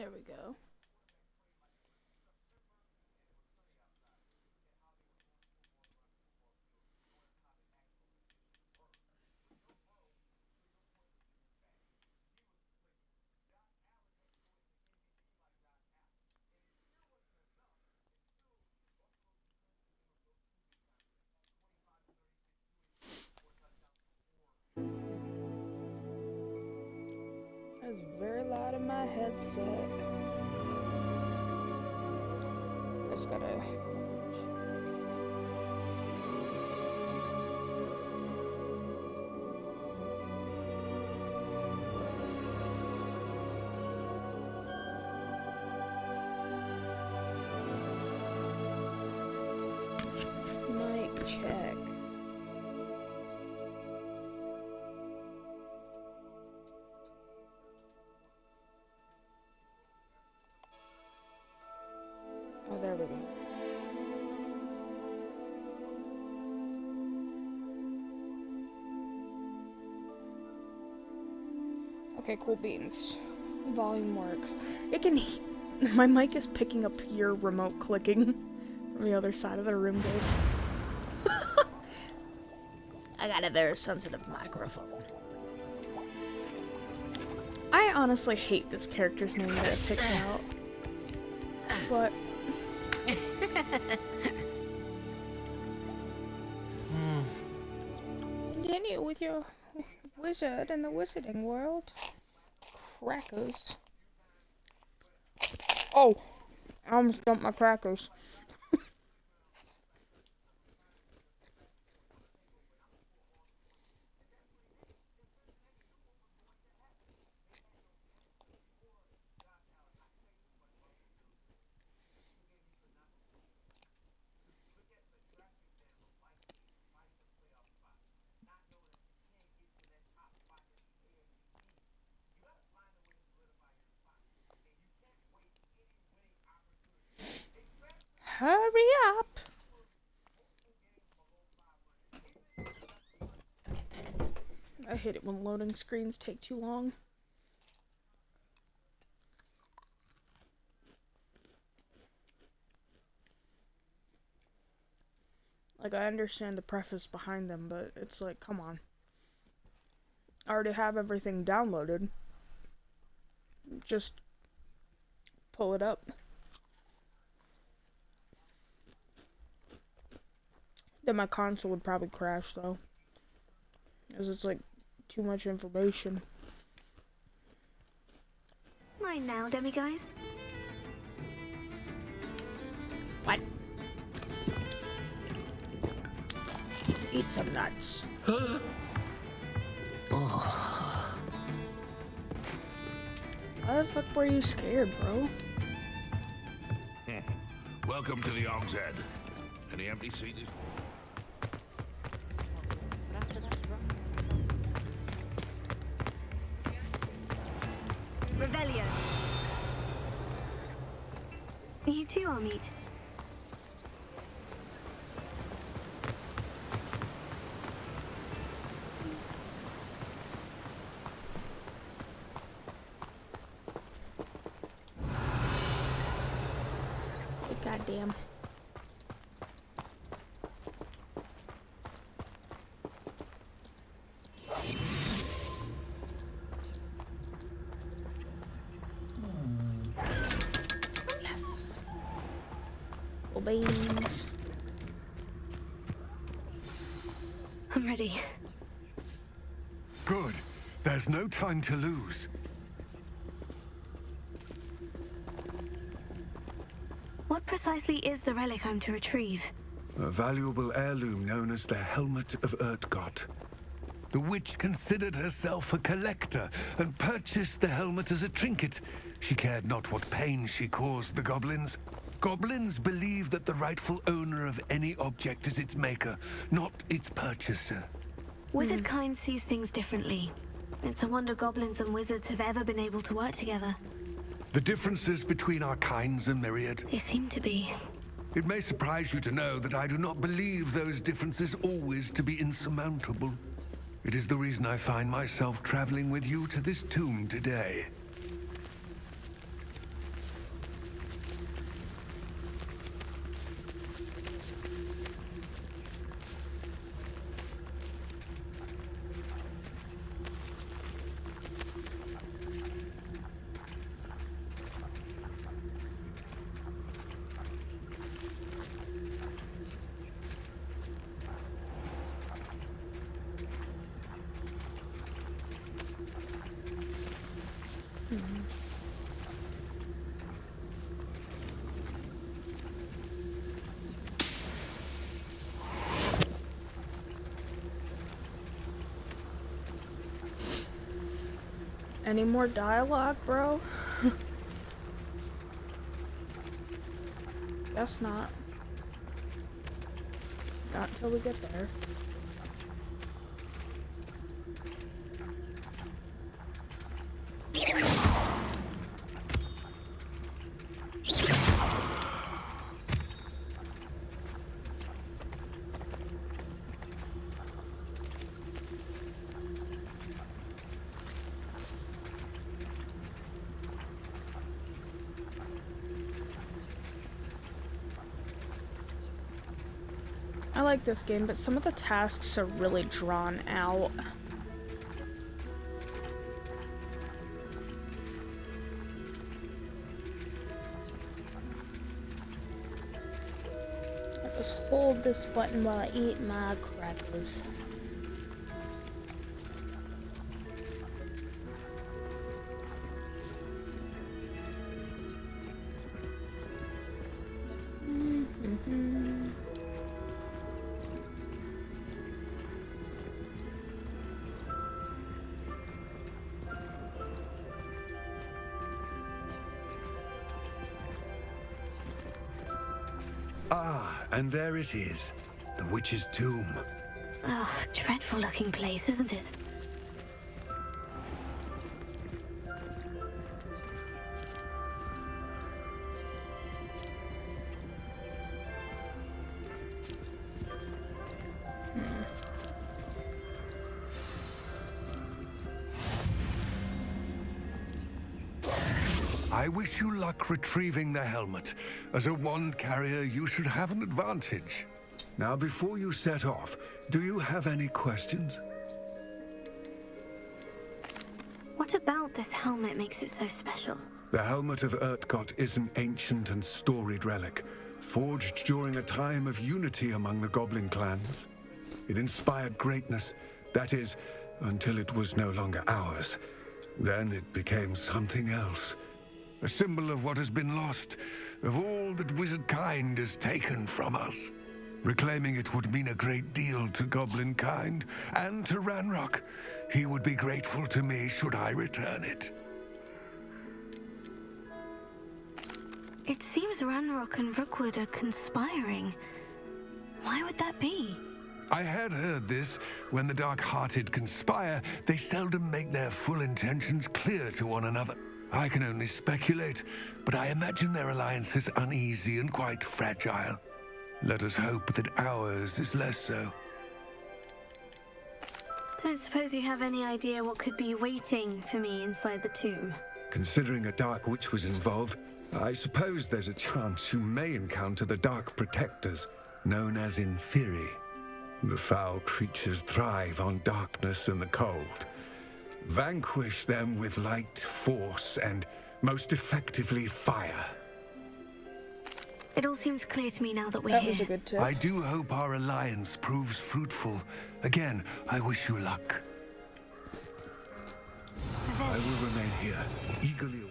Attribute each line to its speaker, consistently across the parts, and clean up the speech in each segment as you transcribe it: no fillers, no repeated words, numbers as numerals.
Speaker 1: There we go. That's very loud in my headset. Just gotta. Mic check. Oh, there we go. Okay, cool beans. Volume works. It can. My mic is picking up your remote clicking from the other side of the room, dude. I got a very sensitive microphone. I honestly hate this character's name that it picked out. But continue with your wizard in the wizarding world. Crackers. Oh, I almost dumped my crackers. Hurry up! I hate it when loading screens take too long. Like, I understand the preface behind them, but it's like, come on. I already have everything downloaded. Just pull it up. Then my console would probably crash, though. Because it's like too much information.
Speaker 2: Mine now, demiguise.
Speaker 1: What? Eat some nuts. Why the fuck were you scared, bro?
Speaker 3: Welcome to the Og's Head. Any empty seats?
Speaker 2: Revelio. You too, I'll meet.
Speaker 1: Goddamn. Yes. Well, beans.
Speaker 2: I'm ready.
Speaker 4: Good. There's no time to lose.
Speaker 2: What precisely is the relic I'm to retrieve?
Speaker 4: A valuable heirloom known as the Helmet of Urtgott. The witch considered herself a collector and purchased the helmet as a trinket. She cared not what pain she caused the goblins. Goblins believe that the rightful owner of any object is its maker, not its purchaser.
Speaker 2: Wizard kind sees things differently. It's a wonder goblins and wizards have ever been able to work together.
Speaker 4: The differences between our kinds are myriad.
Speaker 2: They seem to be.
Speaker 4: It may surprise you to know that I do not believe those differences always to be insurmountable. It is the reason I find myself traveling with you to this tomb today.
Speaker 1: Any more dialogue, bro? Guess not. Not until we get there. I like this game, but some of the tasks are really drawn out. I just hold this button while I eat my crackers.
Speaker 4: Ah, and there it is. The witch's tomb.
Speaker 2: Oh, dreadful looking place, isn't it?
Speaker 4: I wish you luck retrieving the helmet. As a wand carrier, you should have an advantage. Now, before you set off, do you have any questions?
Speaker 2: What about this helmet makes it so special?
Speaker 4: The helmet of Urtkot is an ancient and storied relic, forged during a time of unity among the goblin clans. It inspired greatness, that is, until it was no longer ours. Then it became something else. A symbol of what has been lost, of all that wizard kind has taken from us. Reclaiming it would mean a great deal to goblin kind, and to Ranrock. He would be grateful to me should I return it.
Speaker 2: It seems Ranrock and Rookwood are conspiring. Why would that be?
Speaker 4: I had heard this. When the dark-hearted conspire, they seldom make their full intentions clear to one another. I can only speculate, but I imagine their alliance is uneasy and quite fragile. Let us hope that ours is less so.
Speaker 2: Don't suppose you have any idea what could be waiting for me inside the tomb?
Speaker 4: Considering a dark witch was involved, I suppose there's a chance you may encounter the Dark Protectors, known as Inferi. The foul creatures thrive on darkness and the cold. Vanquish them with light, force, and most effectively fire.
Speaker 2: It all seems clear to me now that we're
Speaker 1: That
Speaker 2: here.
Speaker 1: was a good tip.
Speaker 4: I do hope our alliance proves fruitful. Again, I wish you luck. I will remain here, eagerly.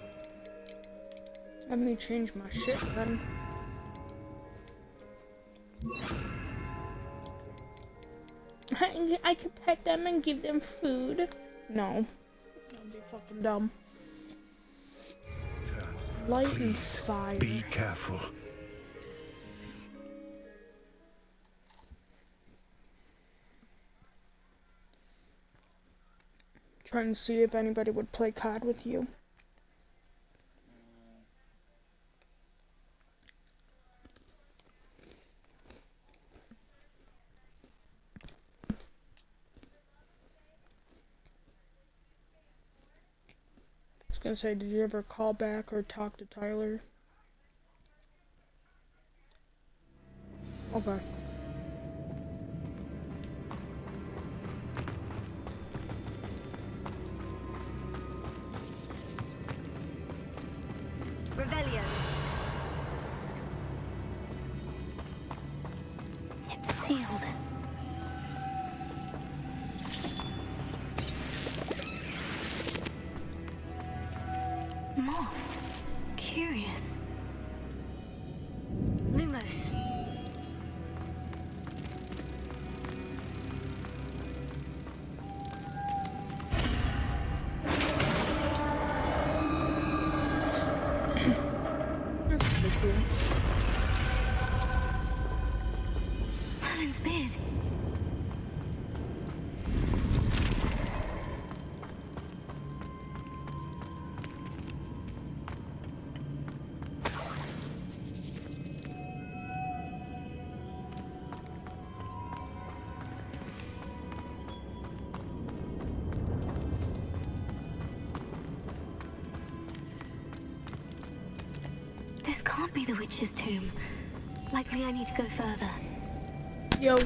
Speaker 1: Let me change my shit then. I could pet them and give them food. No. That'd be fucking dumb. Light and fire.
Speaker 4: Be careful.
Speaker 1: Trying to see if anybody would play COD with you. I was gonna say, did you ever call back or talk to Tyler? Okay.
Speaker 2: Revelio. It's sealed. Moss. Curious. Lumos.
Speaker 1: cool.
Speaker 2: Merlin's beard. This can't be the witch's tomb. Likely I need to go further.
Speaker 1: Yo.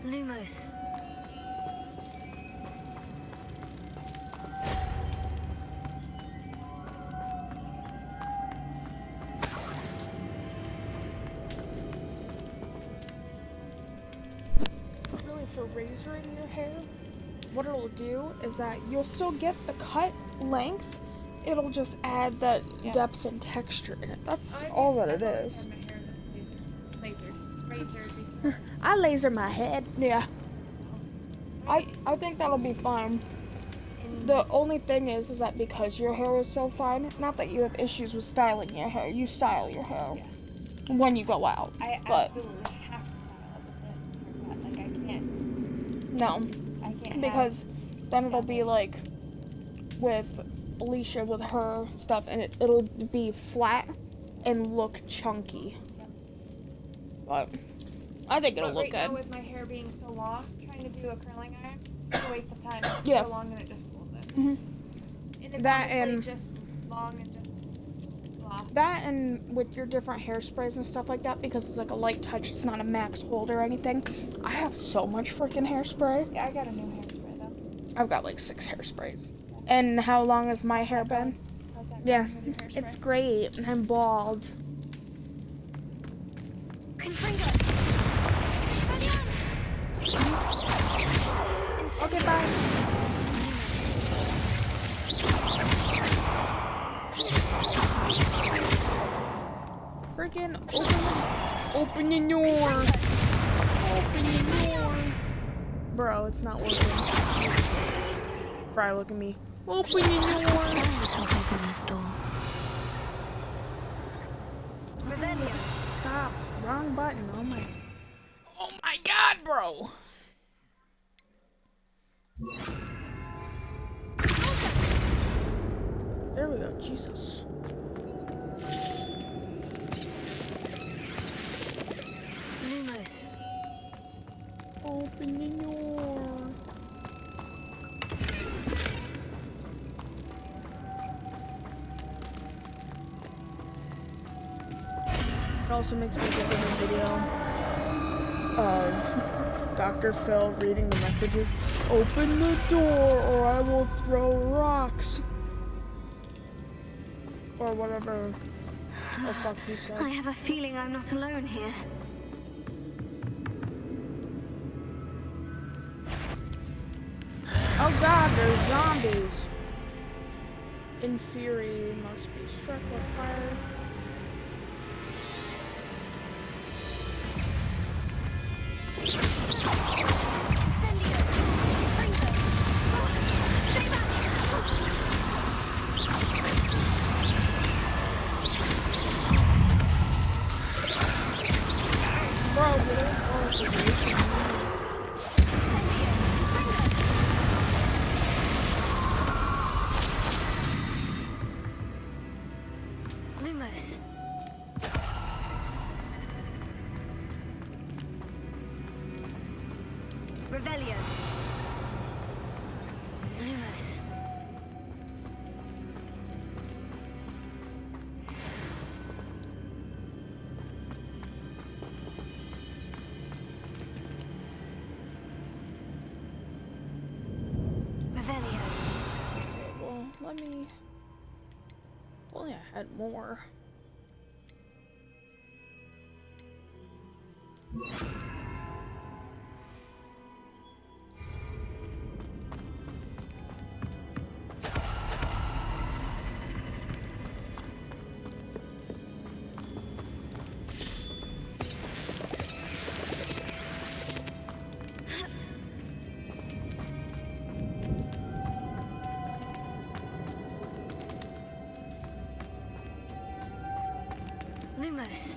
Speaker 2: Lumos.
Speaker 1: Really, for razoring your hair, what it'll do is that you'll still get the cut length. It'll just add that depth and texture in it. That's all that it is. I laser my head. Yeah. I think that'll be fine. The only thing is that because your hair is so fine, not that you have issues with styling your hair, you style your hair when you go out.
Speaker 5: I absolutely have to style it with this haircut. Like, I can't.
Speaker 1: No,
Speaker 5: I can't.
Speaker 1: because then it'll be like with Alicia with her stuff, and it'll be flat and look chunky.
Speaker 5: Yep.
Speaker 1: But I think it'll look
Speaker 5: right now,
Speaker 1: good.
Speaker 5: with my hair being so long, trying to do a curling iron, it's a waste of time. It's
Speaker 1: Yeah.
Speaker 5: so long and it just pulls it.
Speaker 1: Mhm.
Speaker 5: And it's
Speaker 1: That
Speaker 5: honestly
Speaker 1: and-
Speaker 5: just long and just blah.
Speaker 1: That and with your different hairsprays and stuff like that, because it's like a light touch, it's not a max hold or anything. I have so much freaking hairspray.
Speaker 5: Yeah, I got a new hairspray though.
Speaker 1: I've got like 6 hairsprays. And how long has my hair been?
Speaker 5: How's that
Speaker 1: Yeah,
Speaker 5: going with your hairspray?
Speaker 1: it's great. I'm bald.
Speaker 2: Confringo.
Speaker 1: Okay, bye. Freaking open the door. Open the door. Bro, it's not working. Fry, look at me. Open the door.
Speaker 2: Let's not open this door. Revelio.
Speaker 1: Stop. Wrong button. Oh my god, bro. There we go. Jesus.
Speaker 2: Lumos.
Speaker 1: Open the door. It also makes me think of a video of Dr. Phil reading the messages. Open the door or I will throw rocks. Or whatever the fuck he said.
Speaker 2: I have a feeling I'm not alone here.
Speaker 1: Oh god, there's zombies. In fury, must be struck with fire.
Speaker 2: Incendio. Confringo. Stay back.
Speaker 1: Bro, get it? Oh, it's a
Speaker 2: Incendio. Confringo. Lumos. Revelio. Lumos. Revelio.
Speaker 1: Well, let me. If only I had more.
Speaker 2: Lumos.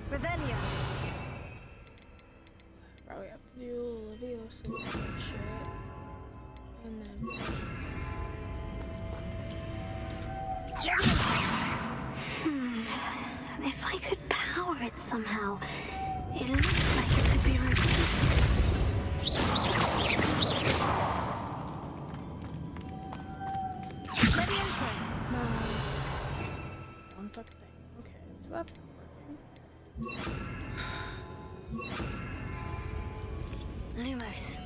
Speaker 2: Revelio.
Speaker 1: Probably have to do Leviosa shit. And then.
Speaker 2: If I could power it somehow, it looks like it could be rotated. Leviosa.
Speaker 1: No. One fuck thing. Okay, so that's not working.
Speaker 2: Lumos.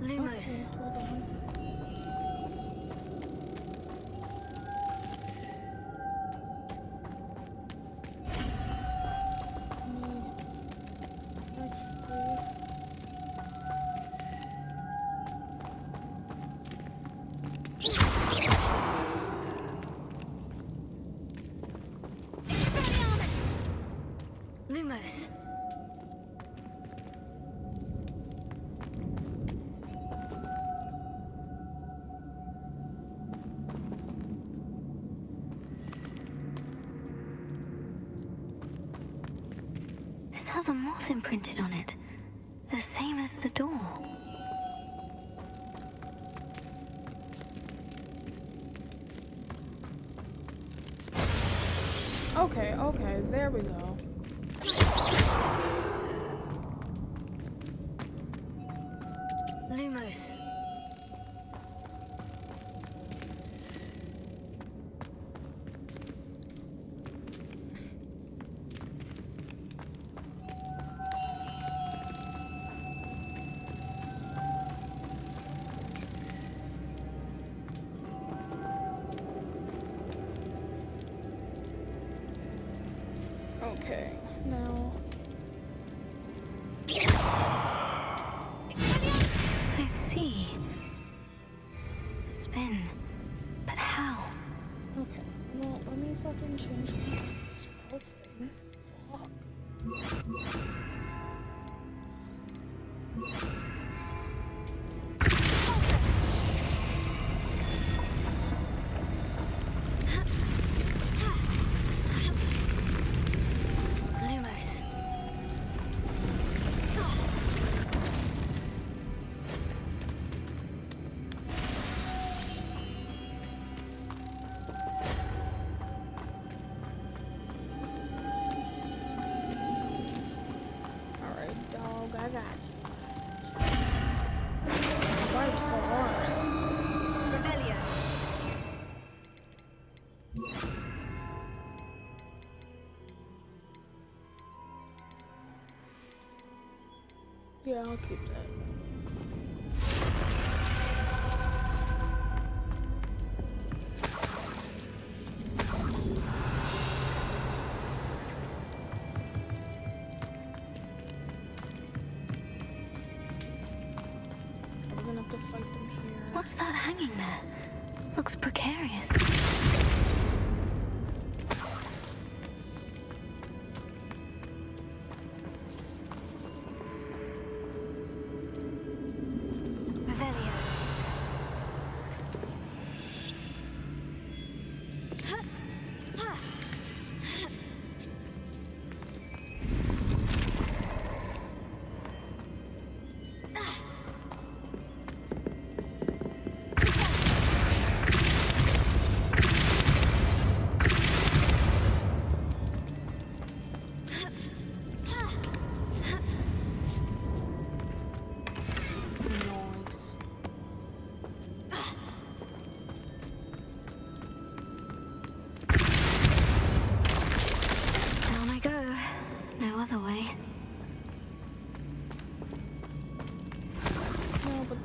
Speaker 2: Lumos.
Speaker 1: Okay, hold on.
Speaker 2: Lumos. This has a moth imprinted on it, the same as the door.
Speaker 1: Okay, okay, there we go.
Speaker 2: Lumos.
Speaker 1: Okay, now.
Speaker 2: I see. It's a spin. But how?
Speaker 1: Okay, well, let me fucking change the spell thing. Fuck.
Speaker 2: Lumos.
Speaker 1: Alright, dog, I got you. Why is it so hard?
Speaker 2: Revelio.
Speaker 1: Yeah, I'll keep that. We're gonna have to fight them here.
Speaker 2: What's that hanging there? Looks precarious. Revelio.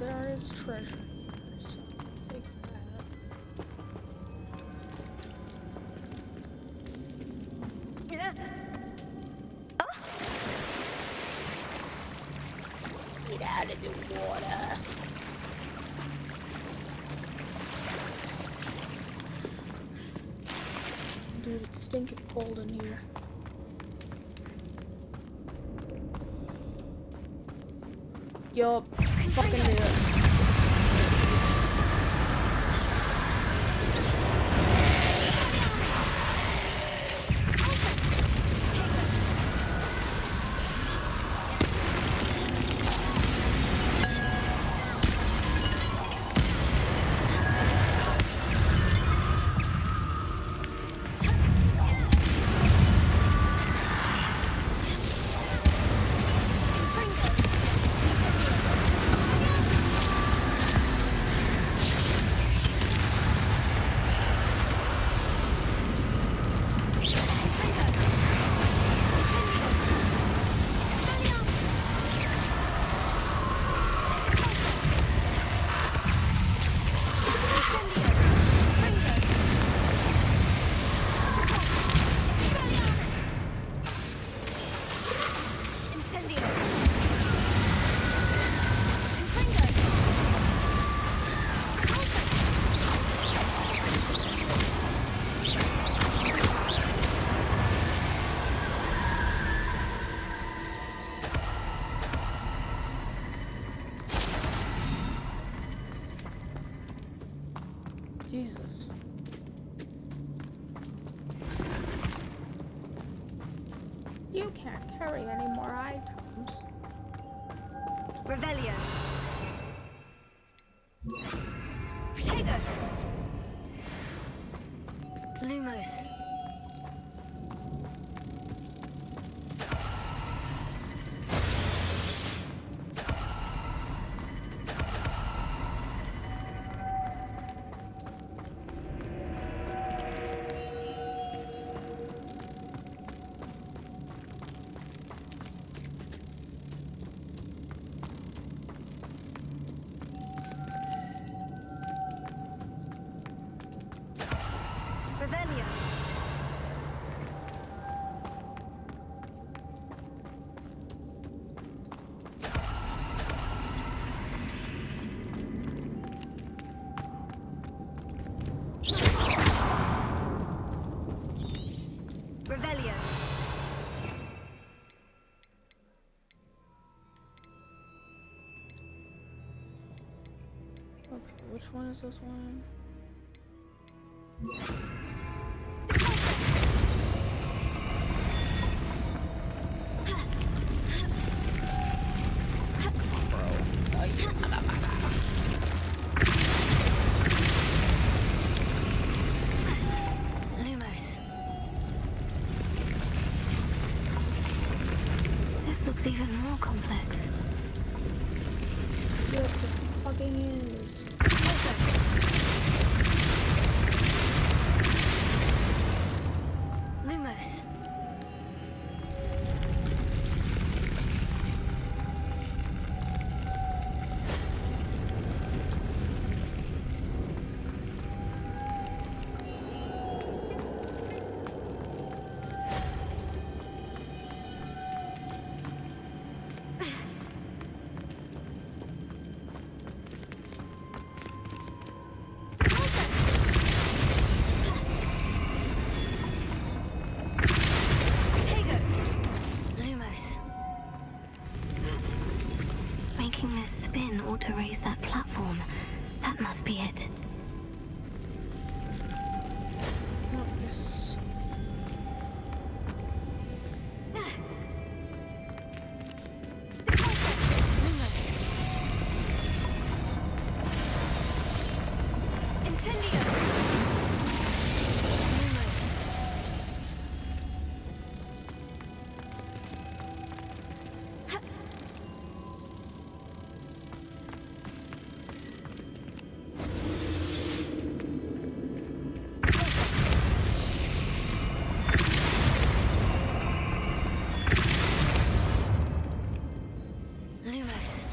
Speaker 1: there is treasure here, so take that. Get out of the water. Dude, it's stinking cold in here. Yup, fucking do it. Jesus. You can't carry any more items.
Speaker 2: Revelio. Protego. Lumos. Revelio. Revelio.
Speaker 1: Okay, which one is this one?
Speaker 2: Lumos. This looks even more complex.
Speaker 1: Yes, it fucking is.
Speaker 2: Lumos. Protego. Lumos. Making this spin ought to raise that platform. That must be it.
Speaker 1: Not this.
Speaker 2: Incendio! Lumos. Lumos.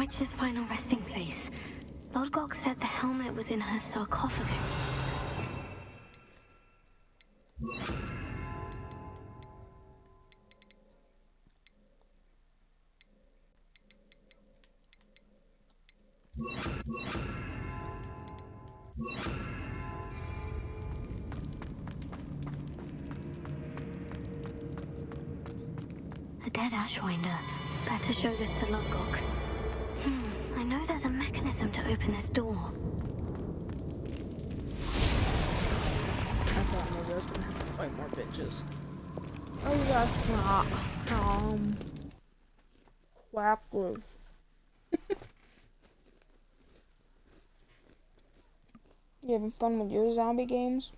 Speaker 2: witch's final resting place. Lodgok said the helmet was in her sarcophagus. A dead Ashwinder. Better show this to Lodgok. I know there's a mechanism to open this door.
Speaker 1: I thought maybe I was gonna have to fight more bitches. Oh, that's not, cooperative. You having fun with your zombie games?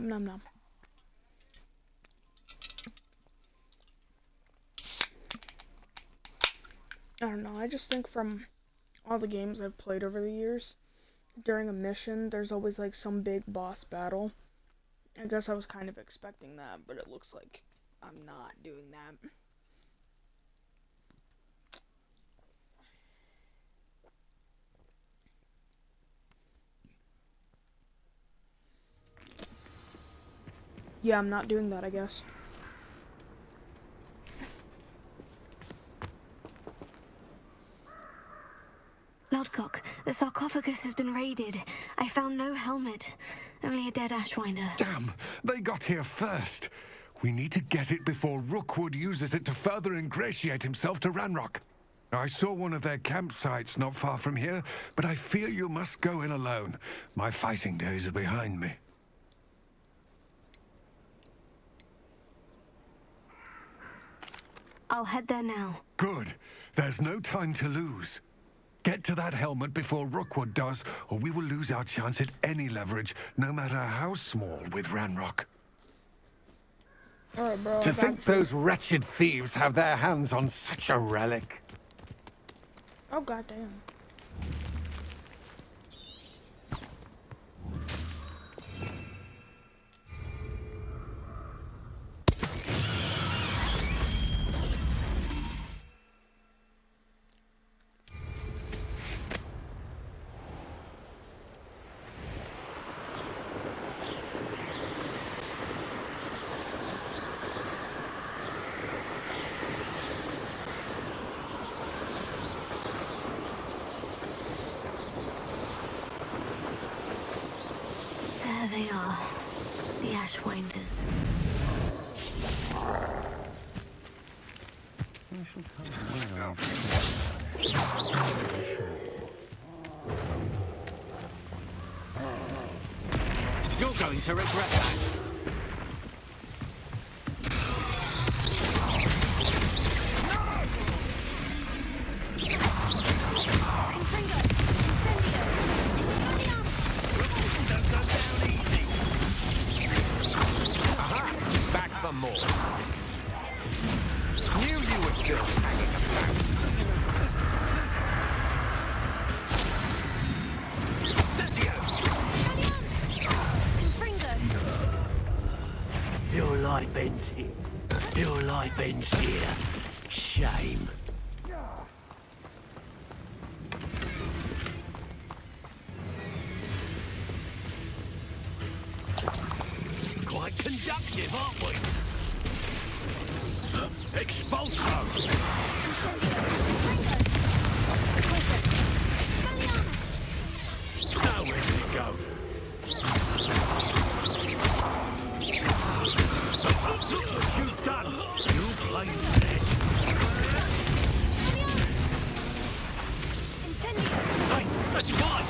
Speaker 1: Nom nom. I don't know, I just think from all the games I've played over the years, during a mission, there's always like some big boss battle. I guess I was kind of expecting that, but it looks like I'm not doing that. Yeah, I'm not doing that, I guess.
Speaker 2: Lodgok, the sarcophagus has been raided. I found no helmet, only a dead Ashwinder.
Speaker 4: Damn, they got here first. We need to get it before Rookwood uses it to further ingratiate himself to Ranrock. I saw one of their campsites not far from here, but I fear you must go in alone. My fighting days are behind me.
Speaker 2: I'll head there now.
Speaker 4: Good. There's no time to lose. Get to that helmet before Rookwood does, or we will lose our chance at any leverage, no matter how small, with Ranrock.
Speaker 1: Alright, bro.
Speaker 6: To think those wretched thieves have their hands on such a relic.
Speaker 1: Oh, goddamn.
Speaker 2: There they are, the Ashwinders.
Speaker 6: You're going to regret that. Back for more. Knew you were still hanging about.
Speaker 7: Your life ends here. Your life ends here. Shame. Quite conductive, aren't we? Expulso! Now where did it go? Look what you've done! You blame dead! Hey, that's fine!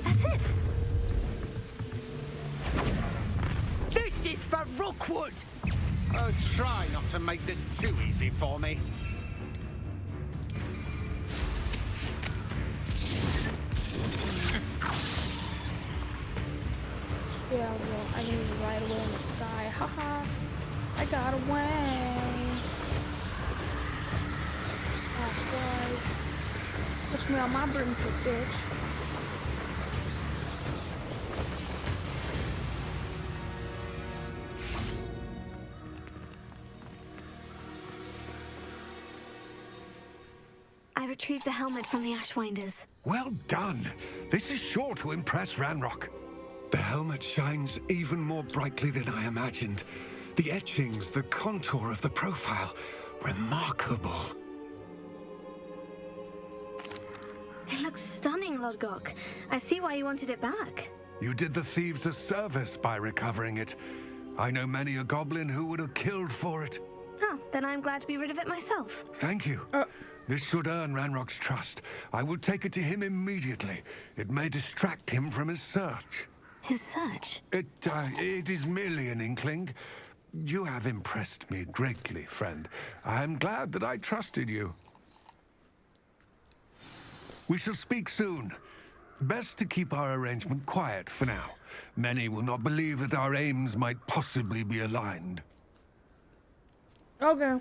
Speaker 2: That's it!
Speaker 7: This is for Rookwood!
Speaker 6: Oh, try not to make this too easy for me.
Speaker 1: I can just ride away in the sky. Haha. I got away. That's right. Push me on my broomstick, bitch.
Speaker 2: I retrieved the helmet from the Ashwinders.
Speaker 4: Well done. This is sure to impress Ranrock. The helmet shines even more brightly than I imagined. The etchings, the contour of the profile, remarkable.
Speaker 2: It looks stunning, Lodgok. I see why you wanted it back.
Speaker 4: You did the thieves a service by recovering it. I know many a goblin who would have killed for it.
Speaker 2: Oh, then I'm glad to be rid of it myself.
Speaker 4: Thank you. This should earn Ranrock's trust. I will take it to him immediately. It may distract him from his search.
Speaker 2: His search?
Speaker 4: It is merely an inkling. You have impressed me greatly, friend. I am glad that I trusted you. We shall speak soon. Best to keep our arrangement quiet for now. Many will not believe that our aims might possibly be aligned.
Speaker 1: Okay.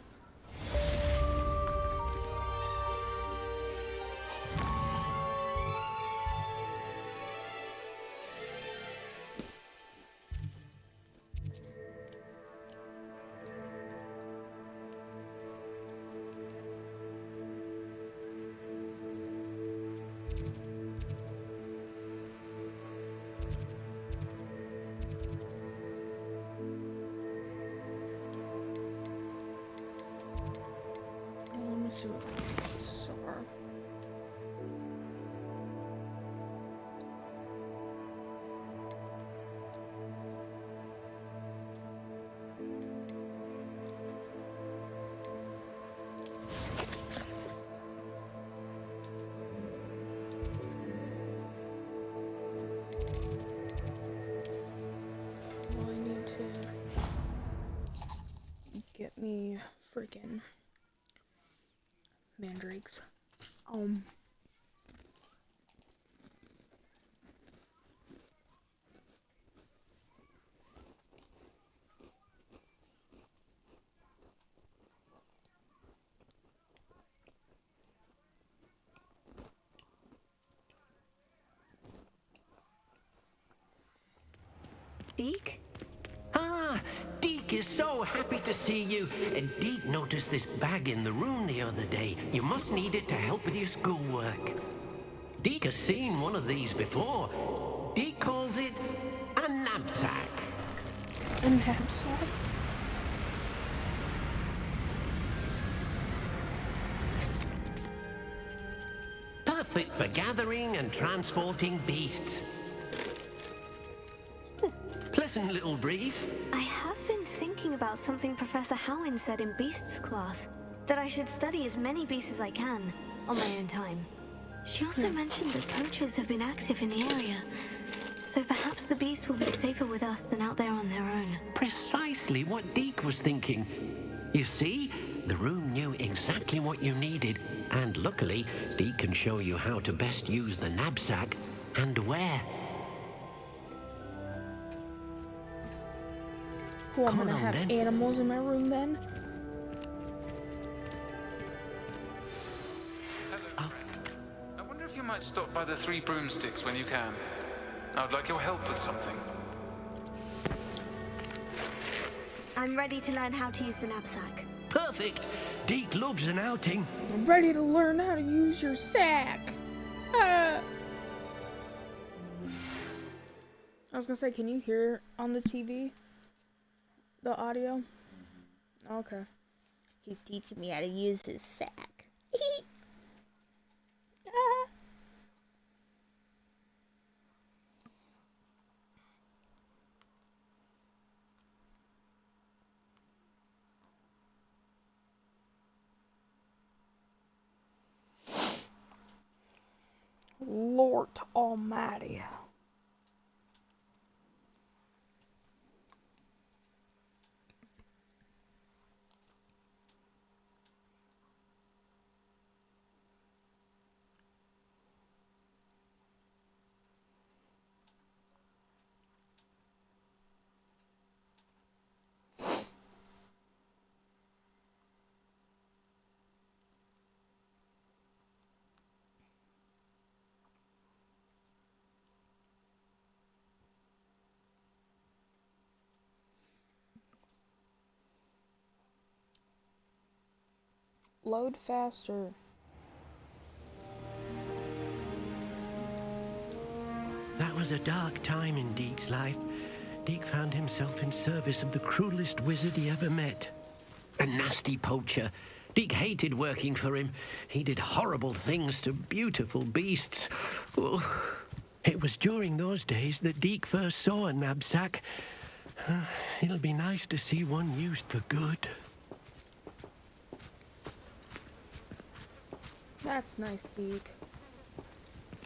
Speaker 1: Let me see what these are. Well, I need to get me freaking mandrakes.
Speaker 2: Deke?
Speaker 7: Ah, Deke is so happy to see you. Deke noticed this bag in the room the other day. You must need it to help with your schoolwork. Deke has seen one of these before. Deke calls it a knapsack.
Speaker 1: A knapsack?
Speaker 7: Perfect for gathering and transporting beasts. Pleasant little breeze.
Speaker 2: I have been thinking about something Professor Howin said in Beasts class. That I should study as many beasts as I can, on my own time. She also mentioned that poachers have been active in the area. So perhaps the beast will be safer with us than out there on their own.
Speaker 7: Precisely what Deke was thinking. You see, the room knew exactly what you needed, and luckily, Deke can show you how to best use the knapsack and where.
Speaker 1: Cool, I'm
Speaker 7: Come
Speaker 1: gonna
Speaker 7: along,
Speaker 1: have
Speaker 7: then.
Speaker 1: animals in my room then.
Speaker 8: I wonder if you might stop by the Three Broomsticks when you can. I would like your help with something.
Speaker 2: I'm ready to learn how to use the knapsack.
Speaker 7: Perfect! Deke loves an outing.
Speaker 1: I'm ready to learn how to use your sack. I was gonna say, can you hear on the TV? The audio? Okay. He's teaching me how to use his sack. Ah. Lord Almighty. Load faster.
Speaker 7: That was a dark time in Deke's life. Deke found himself in service of the cruelest wizard he ever met. A nasty poacher. Deke hated working for him. He did horrible things to beautiful beasts. Oh. It was during those days that Deke first saw a knapsack. It'll be nice to see one used for good.
Speaker 1: That's nice, Deke.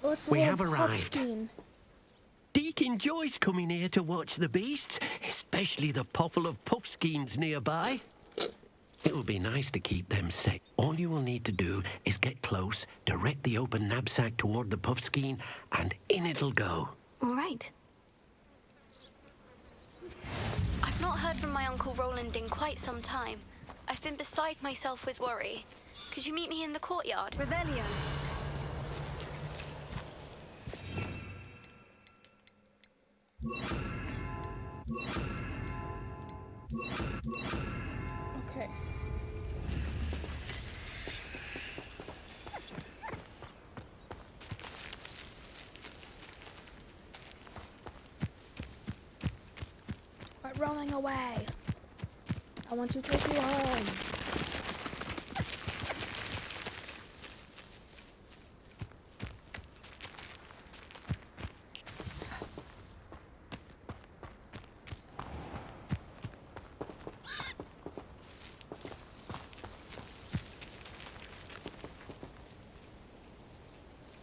Speaker 1: Oh, it's
Speaker 7: We
Speaker 1: a
Speaker 7: have
Speaker 1: little
Speaker 7: arrived.
Speaker 1: Puffskein.
Speaker 7: Deke enjoys coming here to watch the beasts, especially the puffle of puffskeins nearby. It will be nice to keep them safe. All you will need to do is get close, direct the open knapsack toward the puffskein, and in it'll go.
Speaker 2: All right.
Speaker 9: I've not heard from my Uncle Roland in quite some time. I've been beside myself with worry. Could you meet me in the courtyard?
Speaker 2: Revelio.
Speaker 1: Okay. Quit rolling away. I want to take you home.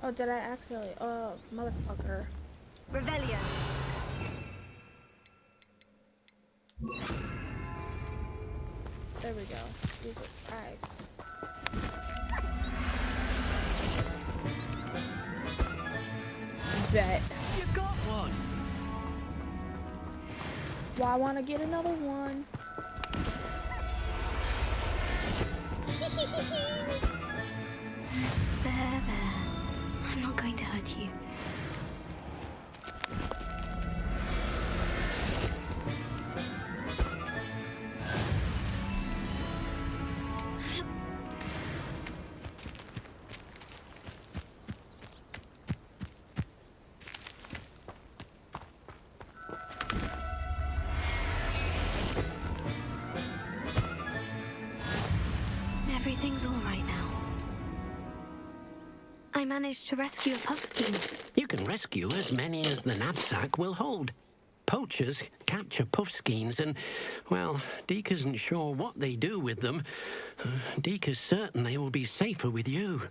Speaker 1: Oh, did I accidentally? Oh, motherfucker.
Speaker 2: Revelio.
Speaker 1: There we go. Jesus Christ. Bet.
Speaker 7: You got one!
Speaker 1: Well, I want to get another one.
Speaker 2: There. I'm not going to hurt you. Everything's all right now. I managed to rescue a puffskein.
Speaker 7: You can rescue as many as the knapsack will hold. Poachers capture puffskeins and, well, Deke isn't sure what they do with them. Deke is certain they will be safer with you.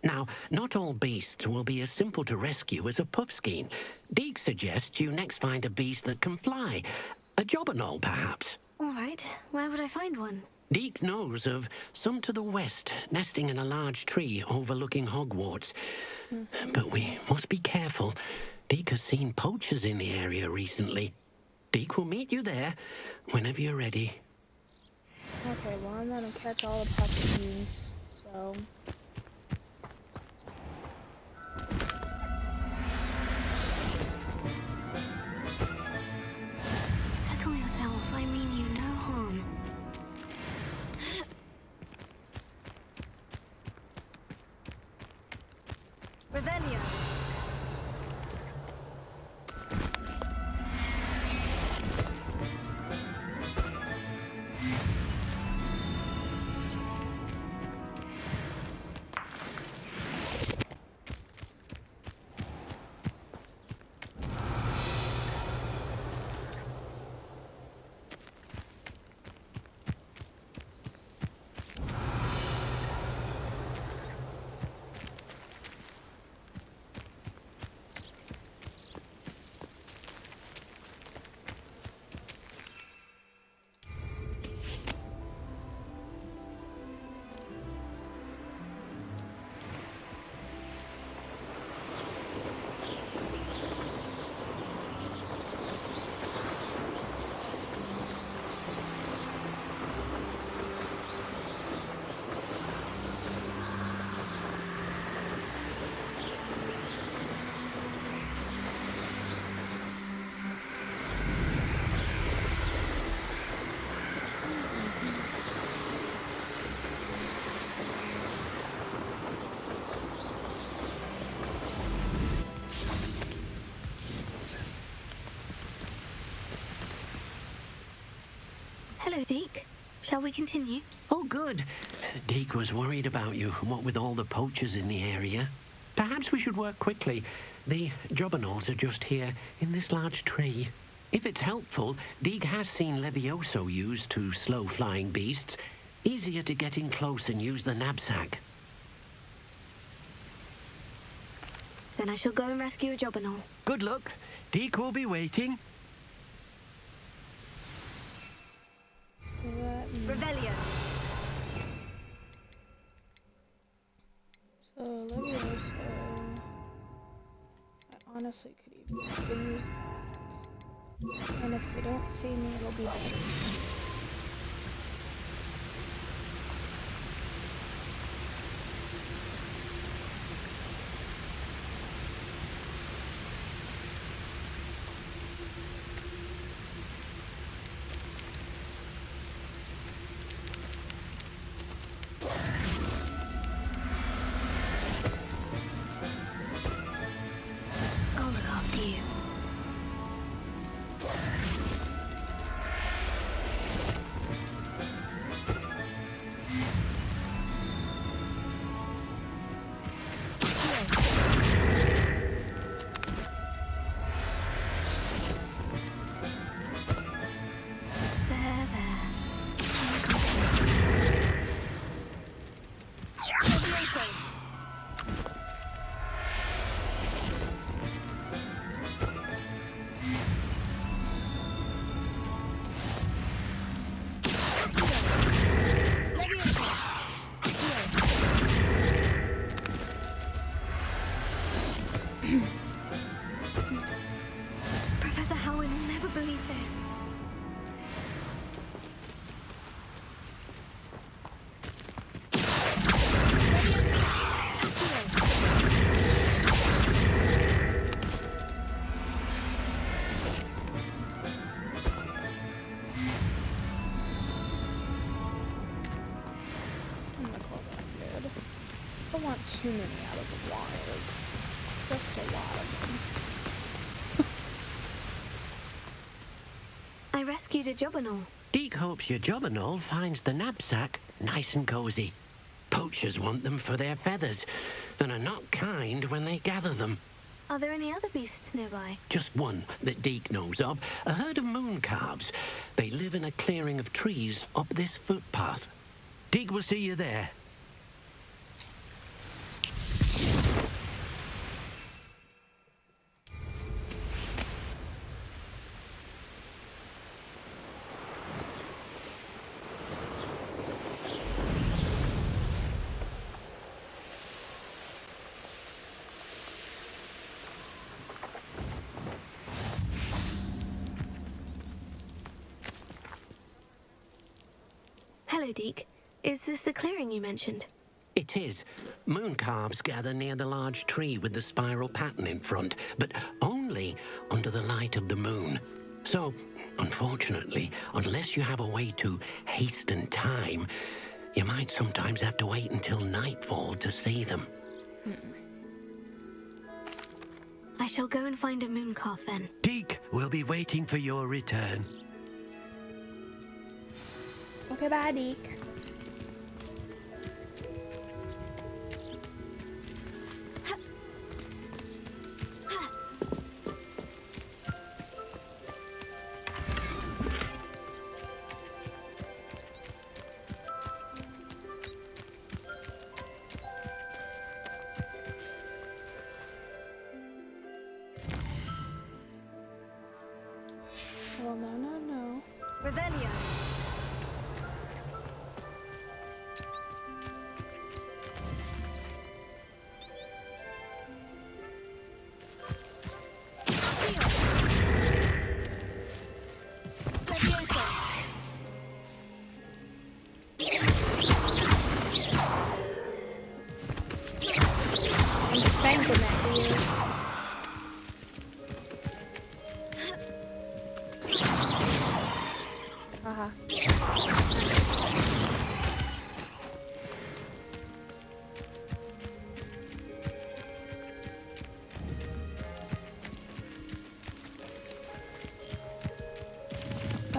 Speaker 7: Now, not all beasts will be as simple to rescue as a puffskein. Deke suggests you next find a beast that can fly. A jobberknoll, perhaps.
Speaker 2: All right, where would I find one?
Speaker 7: Deke knows of some to the west, nesting in a large tree overlooking Hogwarts. But we must be careful. Deke has seen poachers in the area recently. Deke will meet you there whenever you're ready.
Speaker 1: Okay, well, I'm gonna catch all the puffskeins, so...
Speaker 2: Settle yourself, I mean you no harm. Revelio. Deke, shall we continue?
Speaker 7: Oh, good. Deke was worried about you, what with all the poachers in the area. Perhaps we should work quickly. The jobberknolls are just here, in this large tree. If it's helpful, Deke has seen Levioso used to slow flying beasts. Easier to get in close and use the knapsack.
Speaker 2: Then I shall go and rescue a jobberknoll.
Speaker 7: Good luck. Deke will be waiting.
Speaker 2: Revelio.
Speaker 1: So Levioso, I honestly could even use that. And if they don't see me, it'll be better.
Speaker 2: I'll look after you. There, there. Levioso. Professor Howin will never believe this.
Speaker 1: I'm gonna call that good. I don't want too many out of the wild. Just a lot of them.
Speaker 2: I rescued a jobberknoll.
Speaker 7: Deke hopes your jobberknoll finds the knapsack nice and cozy. Poachers want them for their feathers, and are not kind when they gather them.
Speaker 2: Are there any other beasts nearby?
Speaker 7: Just one that Deke knows of, a herd of moon calves. They live in a clearing of trees up this footpath. Deke will see you there.
Speaker 2: Hello, Deke. Is this the clearing you mentioned?
Speaker 7: It is. Moon calves gather near the large tree with the spiral pattern in front, but only under the light of the moon. So, unfortunately, unless you have a way to hasten time, you might sometimes have to wait until nightfall to see them.
Speaker 2: I shall go and find a moon calf then.
Speaker 7: Deke will be waiting for your return.
Speaker 1: Okay, bye, Deke. Well, no.
Speaker 2: Revelio.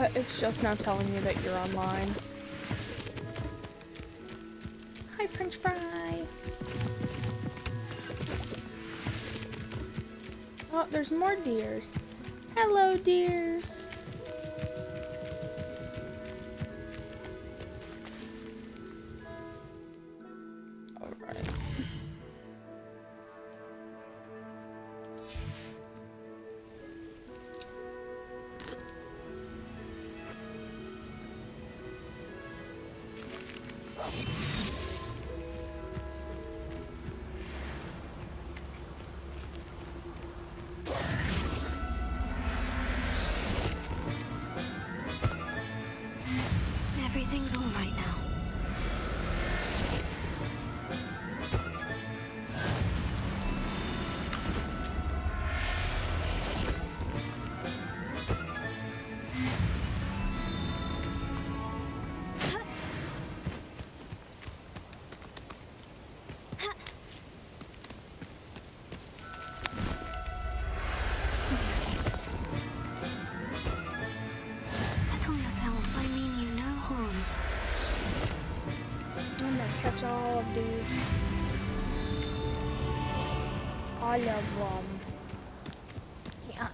Speaker 1: It's just now telling me that you're online. Hi, French fry. Oh, there's more deers. Hello, deers. Alright.
Speaker 2: Everything's all right now. Settle yourself. I mean you no harm.
Speaker 1: I'm gonna catch all of these. All of them. Yeah.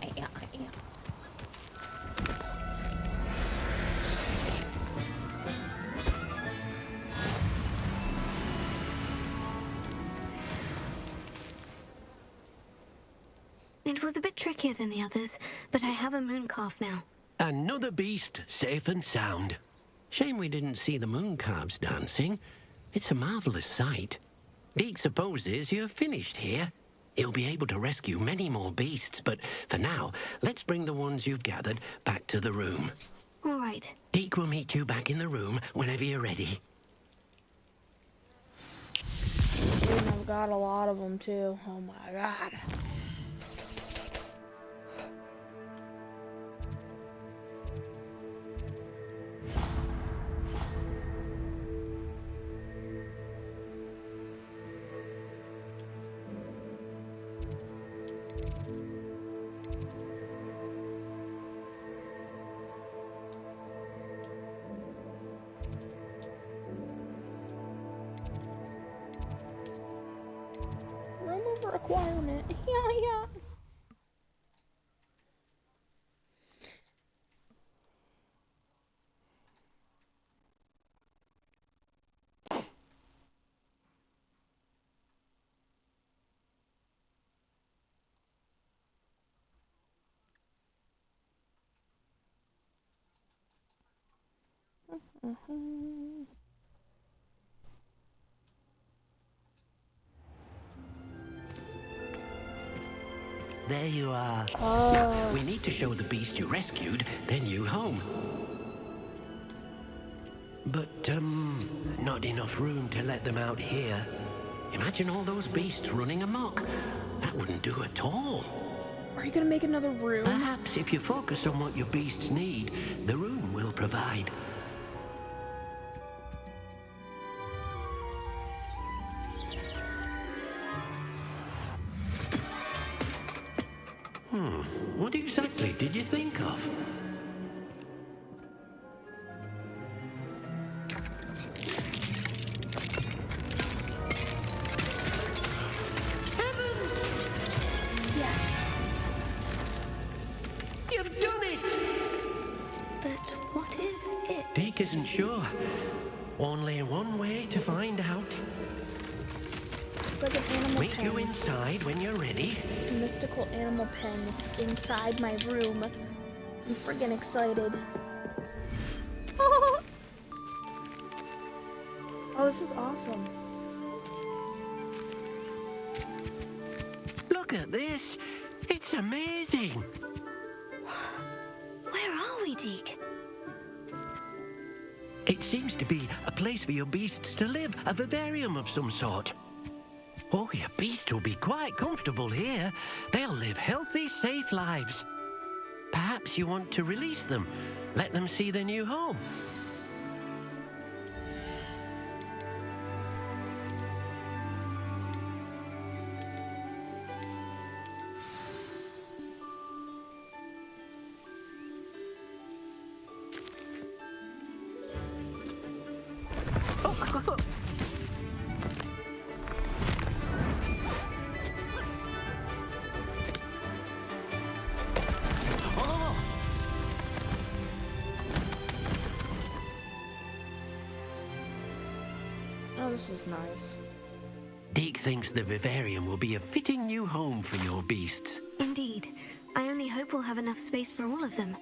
Speaker 2: It was a bit trickier than the others, but I have a moon calf now.
Speaker 7: Another beast safe and sound. Shame we didn't see the moon calves dancing. It's a marvelous sight. Deke supposes you're finished here. He'll be able to rescue many more beasts, but for now, let's bring the ones you've gathered back to the room.
Speaker 2: All right.
Speaker 7: Deke will meet you back in the room whenever you're ready.
Speaker 1: And I've got a lot of them too. Oh my god. Remove requirement. Yeah.
Speaker 7: There you are.
Speaker 1: Oh.
Speaker 7: Now, we need to show the beast you rescued their new home. But, not enough room to let them out here. Imagine all those beasts running amok. That wouldn't do at all.
Speaker 1: Are you gonna make another room?
Speaker 7: Perhaps if you focus on what your beasts need, the room will provide. What exactly did you think of? Heavens!
Speaker 1: Yes.
Speaker 7: You've done it!
Speaker 2: But what is it?
Speaker 7: Deke isn't sure. Only one way to find out.
Speaker 1: Like an animal
Speaker 7: Meet you
Speaker 1: pen.
Speaker 7: inside when you're ready.
Speaker 1: A mystical animal pen inside my room. I'm friggin' excited. Oh, this is awesome.
Speaker 7: Look at this. It's amazing.
Speaker 2: Where are we, Deke?
Speaker 7: It seems to be a place for your beasts to live, a vivarium of some sort. Oh, your beasts will be quite comfortable here. They'll live healthy, safe lives. Perhaps you want to release them, let them see their new home.
Speaker 1: Oh, this is nice.
Speaker 7: Deke thinks the vivarium will be a fitting new home for your beasts.
Speaker 2: Indeed. I only hope we'll have enough space for all of them.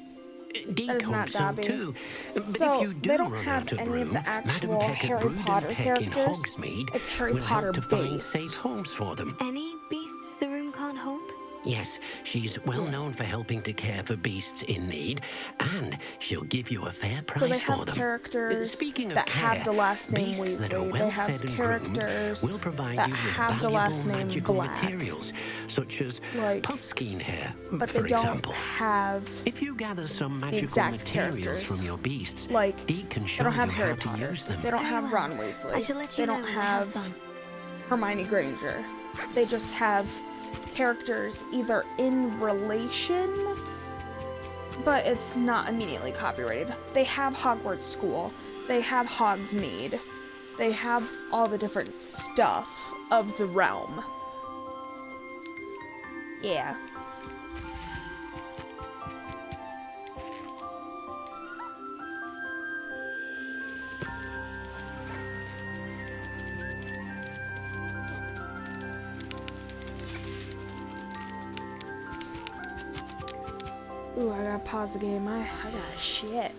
Speaker 7: Deke
Speaker 1: That is not
Speaker 7: hopes so
Speaker 1: Dobby.
Speaker 7: too. But
Speaker 1: So,
Speaker 7: if you do
Speaker 1: they don't
Speaker 7: run
Speaker 1: have
Speaker 7: out of
Speaker 1: any
Speaker 7: room,
Speaker 1: of the
Speaker 7: Madam
Speaker 1: actual
Speaker 7: Peck at
Speaker 1: Harry
Speaker 7: Brood
Speaker 1: Potter
Speaker 7: and Peck in
Speaker 1: characters.
Speaker 7: Hogsmeade
Speaker 1: It's Harry
Speaker 7: will
Speaker 1: Potter
Speaker 7: help to find
Speaker 1: based.
Speaker 7: safe homes for them.
Speaker 2: Any beasts the room can't hold?
Speaker 7: Yes, she's well known for helping to care for beasts in need, and she'll give you a fair price
Speaker 1: So they
Speaker 7: for
Speaker 1: have
Speaker 7: them.
Speaker 1: characters
Speaker 7: Speaking of
Speaker 1: that
Speaker 7: care,
Speaker 1: have the last name
Speaker 7: beasts that are
Speaker 1: Weasley.
Speaker 7: well
Speaker 1: They have
Speaker 7: fed and
Speaker 1: characters
Speaker 7: groomed will provide
Speaker 1: that
Speaker 7: you with
Speaker 1: have the
Speaker 7: valuable
Speaker 1: last name
Speaker 7: magical
Speaker 1: Black.
Speaker 7: materials, such as
Speaker 1: Like,
Speaker 7: puffskein hair,
Speaker 1: but
Speaker 7: for
Speaker 1: they don't
Speaker 7: example.
Speaker 1: have
Speaker 7: If you gather some magical
Speaker 1: exact
Speaker 7: materials
Speaker 1: characters.
Speaker 7: from your beasts,
Speaker 1: Like,
Speaker 7: Deke can
Speaker 1: they
Speaker 7: show
Speaker 1: don't have
Speaker 7: you
Speaker 1: Harry
Speaker 7: how to
Speaker 1: Potter.
Speaker 7: use them.
Speaker 1: They don't
Speaker 2: Very
Speaker 1: have
Speaker 2: well.
Speaker 1: Ron Weasley.
Speaker 2: I shall let
Speaker 1: They
Speaker 2: you know
Speaker 1: don't
Speaker 2: when I have
Speaker 1: have
Speaker 2: some.
Speaker 1: Hermione Granger. They just have characters either in relation, but it's not immediately copyrighted. They have Hogwarts School. They have Hogsmeade. They have all the different stuff of the realm. Yeah. Ooh, I gotta pause the game. I got shit.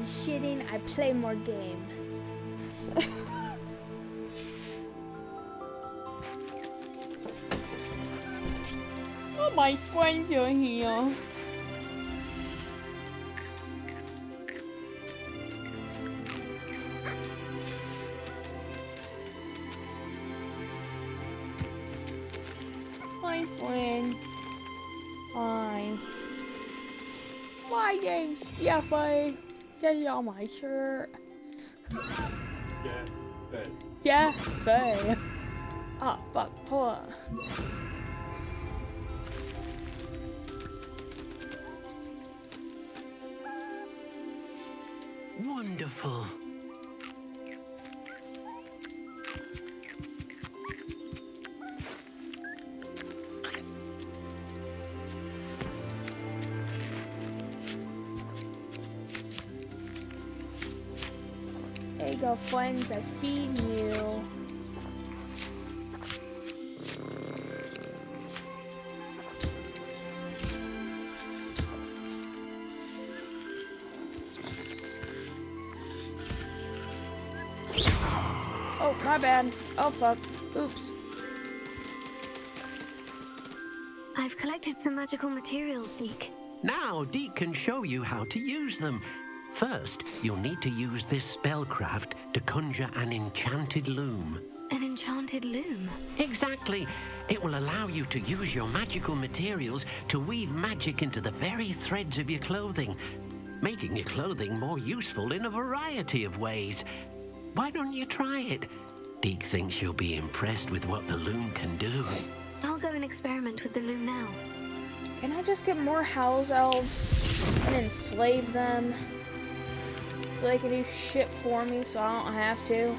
Speaker 1: shitting, I play more game. Oh, my friends are here. My friend. Hi. My name's Jeffrey. Say it on my shirt. Jeffrey. Oh, fuck. Hold on.
Speaker 7: Wonderful.
Speaker 1: There you go, friends. I feed you. Oh, my bad. Oh, fuck. Oops.
Speaker 2: I've collected some magical materials, Deke.
Speaker 7: Now, Deke can show you how to use them. First, you'll need to use this spellcraft to conjure an enchanted loom.
Speaker 2: An enchanted loom?
Speaker 7: Exactly. It will allow you to use your magical materials to weave magic into the very threads of your clothing, making your clothing more useful in a variety of ways. Why don't you try it? Deke thinks you'll be impressed with what the loom can do.
Speaker 2: I'll go and experiment with the loom now.
Speaker 1: Can I just get more house elves and enslave them so they can do shit for me so I don't have to?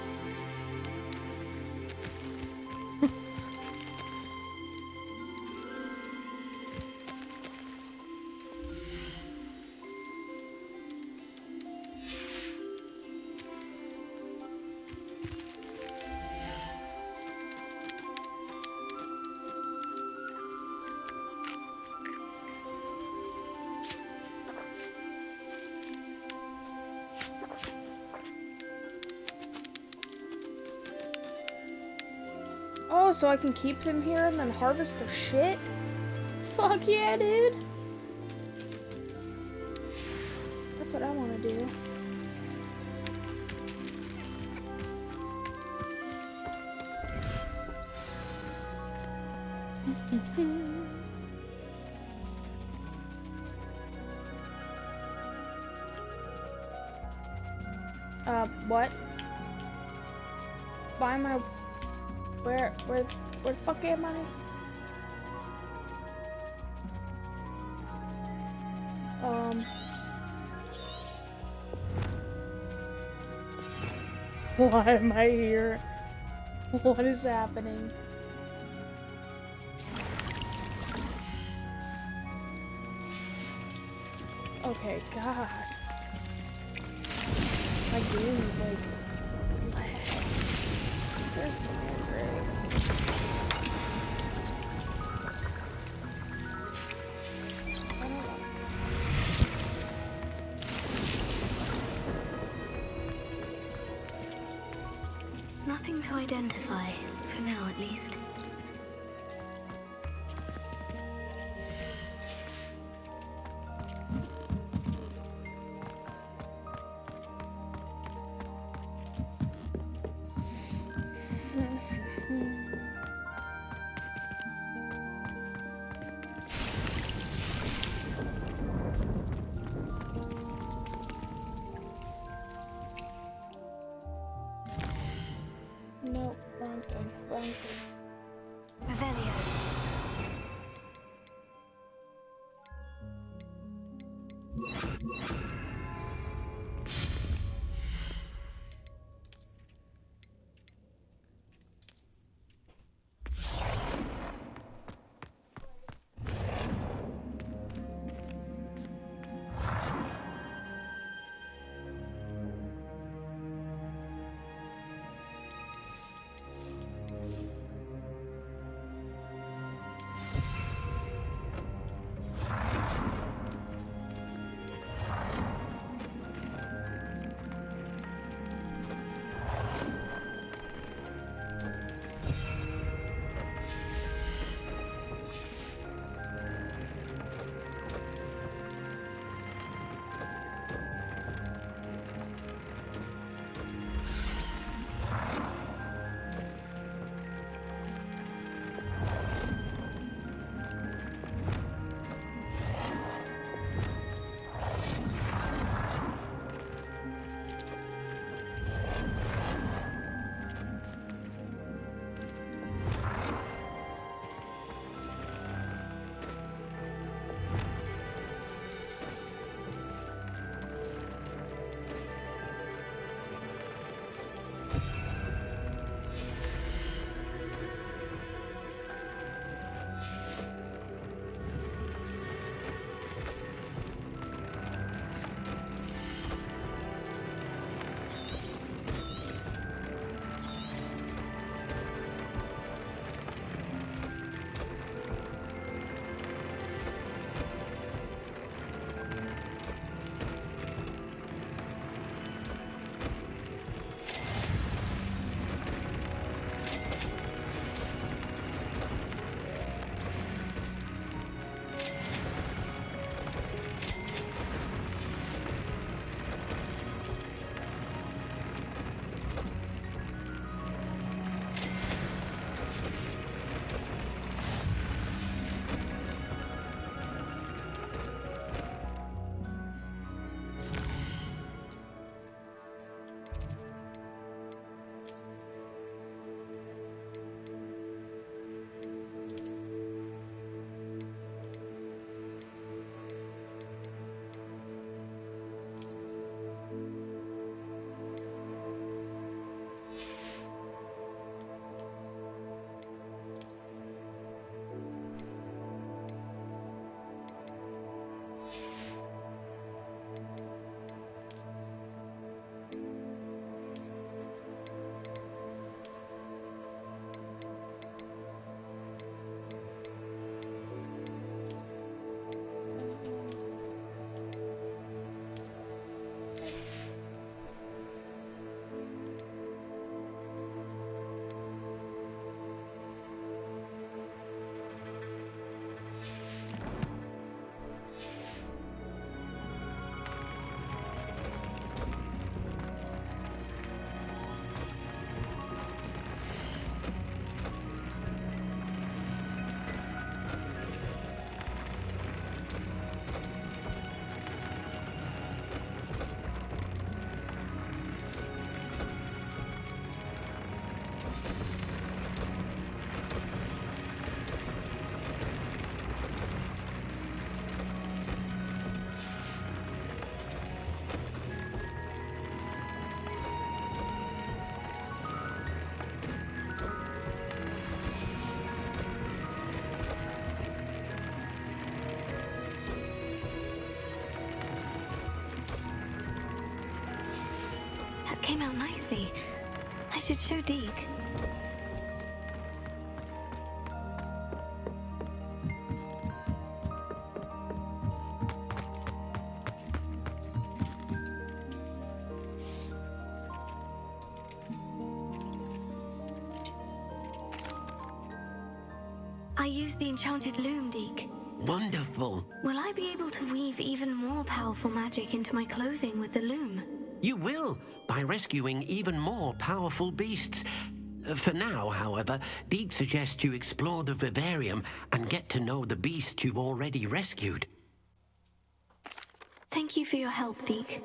Speaker 1: Oh, so I can keep them here and then harvest their shit? Fuck yeah, dude! That's what I want to do. What? Why am I... Where the fuck am I? Why am I here? What is happening? Okay, God. My game, like, lag. Where's the mandrake? I don't know.
Speaker 2: Nothing to identify, for now at least.
Speaker 1: Nope, wrong thing, wrong thing.
Speaker 2: came out nicely. I should show Deke. I used the enchanted loom, Deke.
Speaker 7: Wonderful.
Speaker 2: Will I be able to weave even more powerful magic into my clothing with the loom?
Speaker 7: You will, by rescuing even more powerful beasts. For now, however, Deke suggests you explore the vivarium and get to know the beasts you've already rescued.
Speaker 2: Thank you for your help, Deke.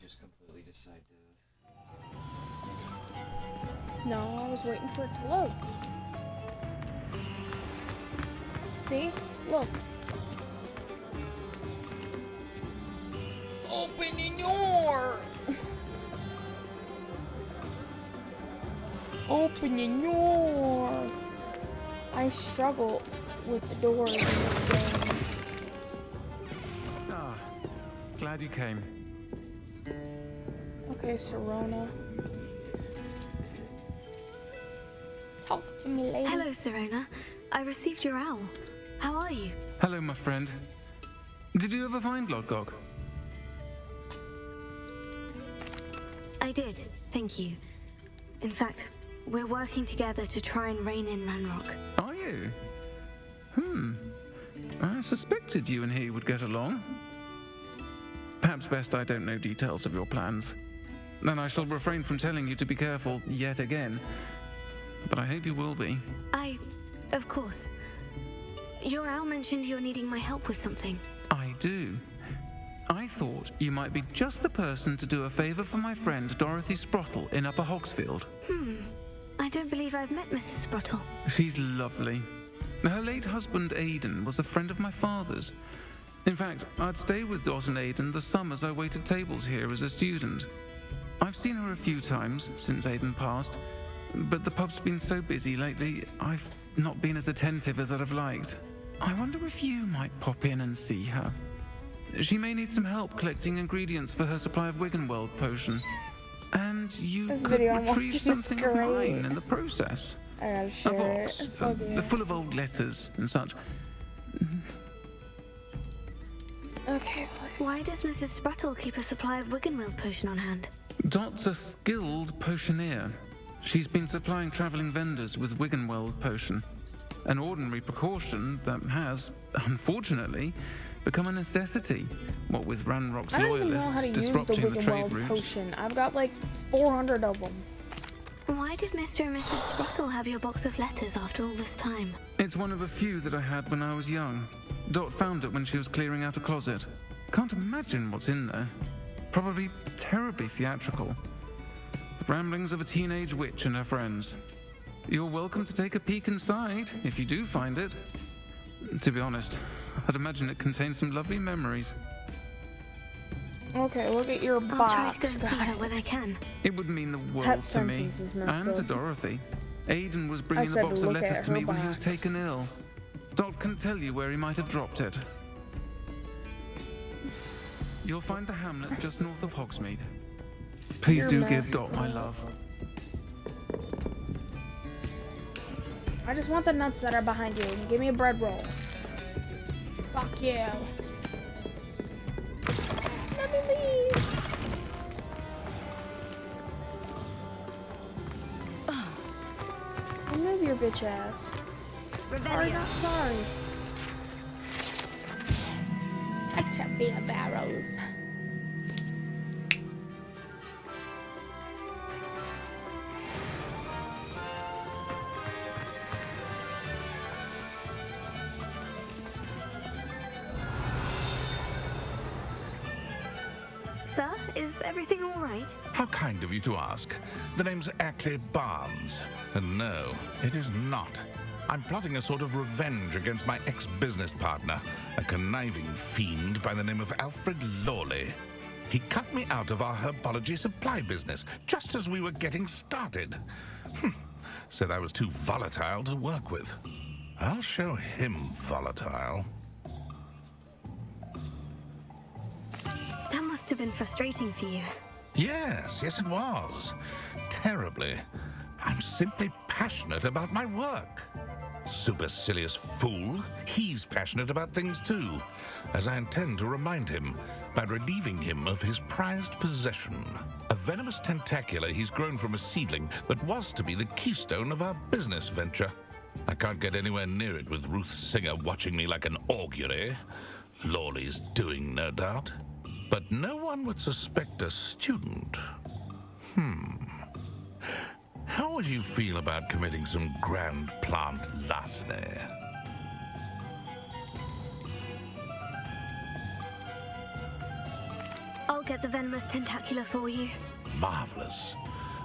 Speaker 10: just completely decide to...
Speaker 1: No, I was waiting for it to load. See? Look. Open the door! Open the door! I struggle with the doors in this game.
Speaker 8: Ah, glad you came.
Speaker 1: Okay, Serona. Talk to me, lady.
Speaker 2: Hello, Serona. I received your owl. How are you?
Speaker 8: Hello, my friend. Did you ever find Lodgok?
Speaker 2: I did, thank you. In fact, we're working together to try and rein in Ranrock.
Speaker 8: Are you? I suspected you and he would get along. Perhaps best I don't know details of your plans. And I shall refrain from telling you to be careful yet again. But I hope you will be.
Speaker 2: Of course. Your owl mentioned you're needing my help with something.
Speaker 8: I do. I thought you might be just the person to do a favor for my friend Dorothy Sprottle in Upper Hogsfield.
Speaker 2: I don't believe I've met Mrs. Sprottle.
Speaker 8: She's lovely. Her late husband Aidan was a friend of my father's. In fact, I'd stay with Dot and Aidan the summers I waited tables here as a student. I've seen her a few times since Aidan passed, but the pub's been so busy lately, I've not been as attentive as I'd have liked. I wonder if you might pop in and see her. She may need some help collecting ingredients for her supply of Wiggenweld potion. And you
Speaker 1: This
Speaker 8: could
Speaker 1: video I'm
Speaker 8: retrieve
Speaker 1: watching is
Speaker 8: something of
Speaker 1: great.
Speaker 8: mine in the process.
Speaker 1: I gotta
Speaker 8: A
Speaker 1: share
Speaker 8: box,
Speaker 1: it. Fuck yeah.
Speaker 8: full of old letters and such.
Speaker 1: Okay,
Speaker 2: Why does Mrs. Sprottle keep a supply of Wiggenweld potion on hand?
Speaker 8: Dot's a skilled potioneer. She's been supplying traveling vendors with Wiggenweld potion. An ordinary precaution that has, unfortunately, become a necessity. What with Ranrock's
Speaker 1: I don't even know how
Speaker 8: loyalists
Speaker 1: to use the
Speaker 8: disrupting the trade
Speaker 1: Wiggenweld
Speaker 8: routes.
Speaker 1: potion. I've got like 400 of them.
Speaker 2: Why did Mr. and Mrs. Sprottle have your box of letters after all this time?
Speaker 8: It's one of a few that I had when I was young. Dot found it when she was clearing out a closet. Can't imagine what's in there. Probably terribly theatrical. The ramblings of a teenage witch and her friends. You're welcome to take a peek inside, if you do find it. To be honest, I'd imagine it contains some lovely memories.
Speaker 1: Okay, look at your
Speaker 2: I'll try
Speaker 1: box.
Speaker 2: to go and see her when I can.
Speaker 8: It would mean the world
Speaker 1: That
Speaker 8: to me,
Speaker 1: sentence is messed
Speaker 8: and to
Speaker 1: up.
Speaker 8: Dorothy. Aidan was bringing a
Speaker 1: said
Speaker 8: box of
Speaker 1: look
Speaker 8: letters
Speaker 1: at
Speaker 8: to
Speaker 1: her
Speaker 8: me when he was
Speaker 1: box.
Speaker 8: taken ill. Dot can tell you where he might have dropped it. You'll find the hamlet just north of Hogsmeade. Please
Speaker 1: You're
Speaker 8: do
Speaker 1: messed
Speaker 8: give Dot my love.
Speaker 1: I just want the nuts that are behind you. Give me a bread roll. Fuck yeah. Let me leave. Move your bitch ass. Sorry, not sorry. I tap beer barrels.
Speaker 2: Sir, is everything all right?
Speaker 3: How kind of you to ask. The name's Ackley Barnes. And no, it is not. I'm plotting a sort of revenge against my ex-business partner, a conniving fiend by the name of Alfred Lawley. He cut me out of our herbology supply business just as we were getting started. Said I was too volatile to work with. I'll show him volatile.
Speaker 2: That must have been frustrating for you.
Speaker 3: Yes, it was. Terribly. I'm simply passionate about my work. Supercilious fool. He's passionate about things too, as I intend to remind him by relieving him of his prized possession. A venomous tentacula he's grown from a seedling that was to be the keystone of our business venture. I can't get anywhere near it with Ruth Singer watching me like an augury. Lawley's doing, no doubt. But no one would suspect a student. How would you feel about committing some grand plant larceny?
Speaker 2: I'll get the venomous tentacula for you.
Speaker 3: Marvelous.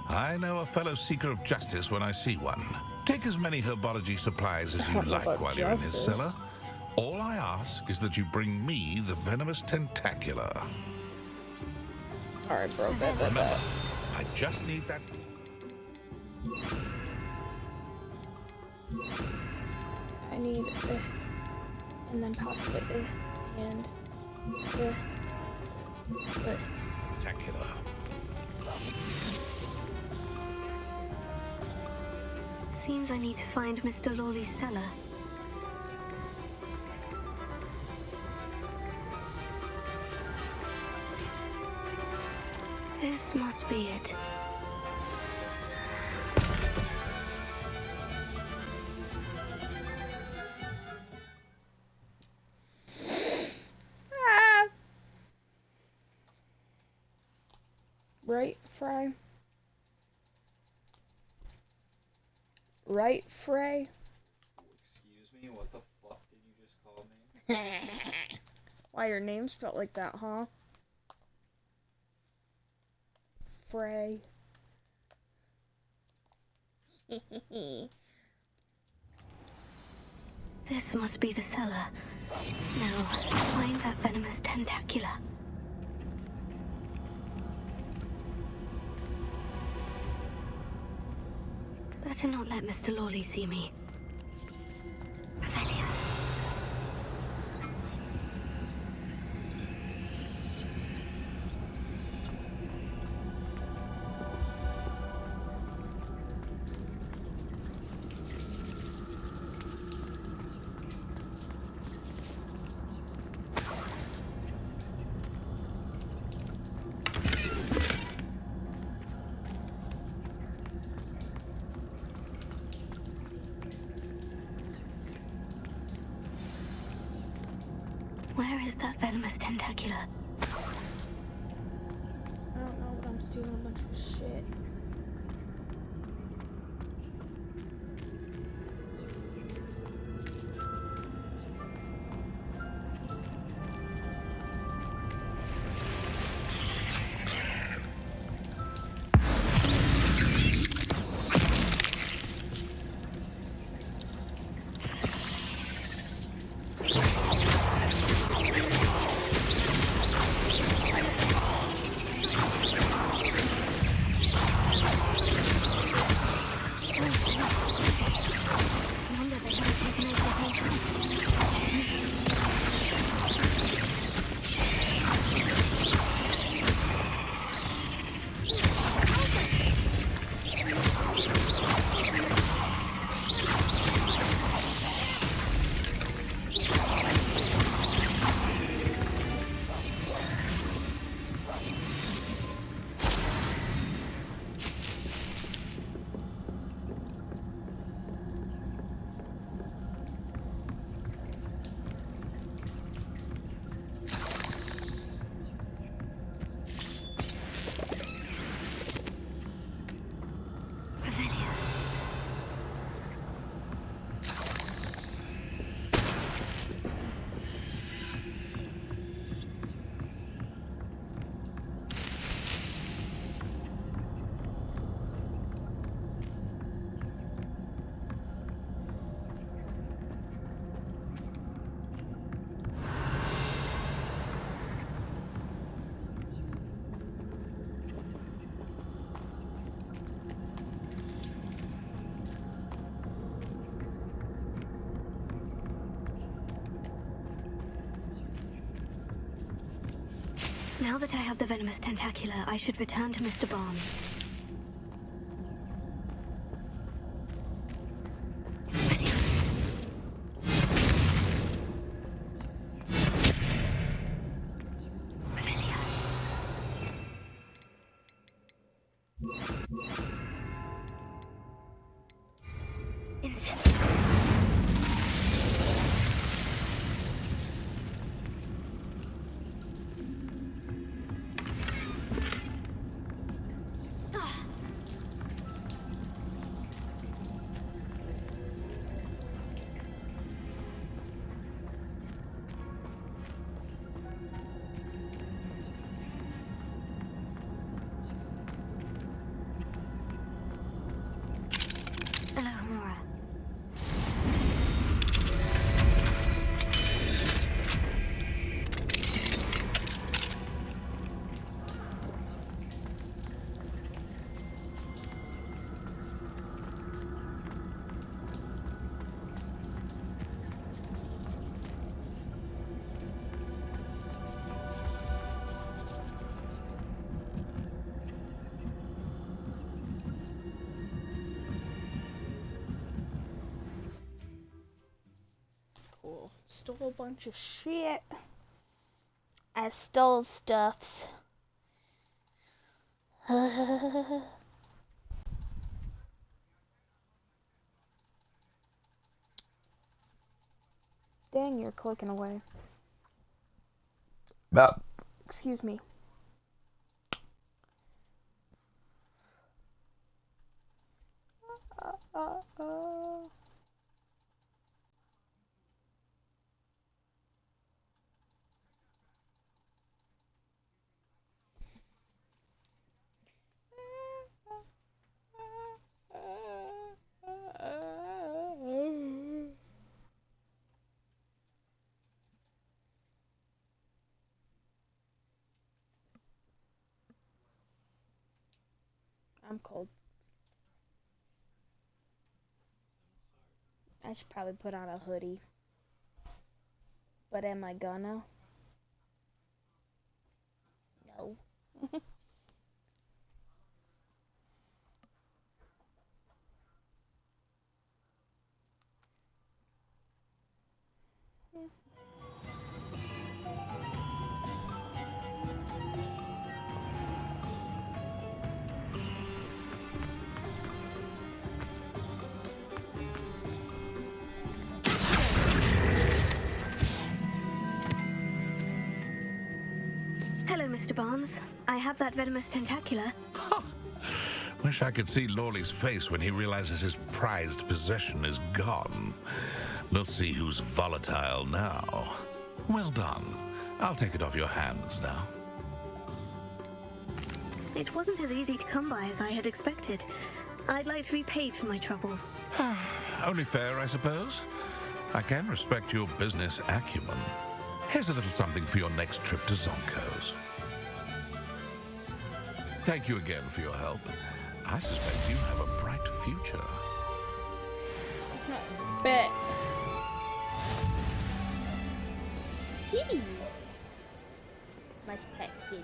Speaker 3: I know a fellow seeker of justice when I see one. Take as many herbology supplies as you like while you're in his
Speaker 1: justice.
Speaker 3: cellar. All I ask is that you bring me the venomous tentacula.
Speaker 1: Alright, bro, bet.
Speaker 3: Remember, I just need that...
Speaker 1: I need and then possibly and
Speaker 3: Tentacula.
Speaker 2: Seems I need to find Mr. Lawley's cellar. This must be it.
Speaker 1: Ah! Right, Fry? Right, Frey?
Speaker 10: Excuse me, what the fuck did you just call me?
Speaker 1: Why, your name spelled like that, huh? Frey.
Speaker 2: This must be the cellar. Now, find that venomous tentacula. Better not let Mr. Lawley see me. Revelio. Where is that venomous tentacula?
Speaker 1: I don't know, but I'm stealing a bunch of shit.
Speaker 2: Now that I have the venomous tentacula, I should return to Mr. Barnes.
Speaker 1: stole a bunch of shit. I stole stuffs. Dang, you're clicking away. Excuse me. uh. I'm cold. I should probably put on a hoodie. But am I gonna? No.
Speaker 2: Hello, Mr. Barnes. I have that venomous tentacula.
Speaker 3: Wish I could see Lawley's face when he realizes his prized possession is gone. Let's see who's volatile now. Well done. I'll take it off your hands now.
Speaker 2: It wasn't as easy to come by as I had expected. I'd like to be paid for my troubles.
Speaker 3: Only fair, I suppose. I can respect your business acumen. Here's a little something for your next trip to Zonko's. Thank you again for your help. I suspect you have a bright future.
Speaker 1: Bet. Kitty. My pet kitty.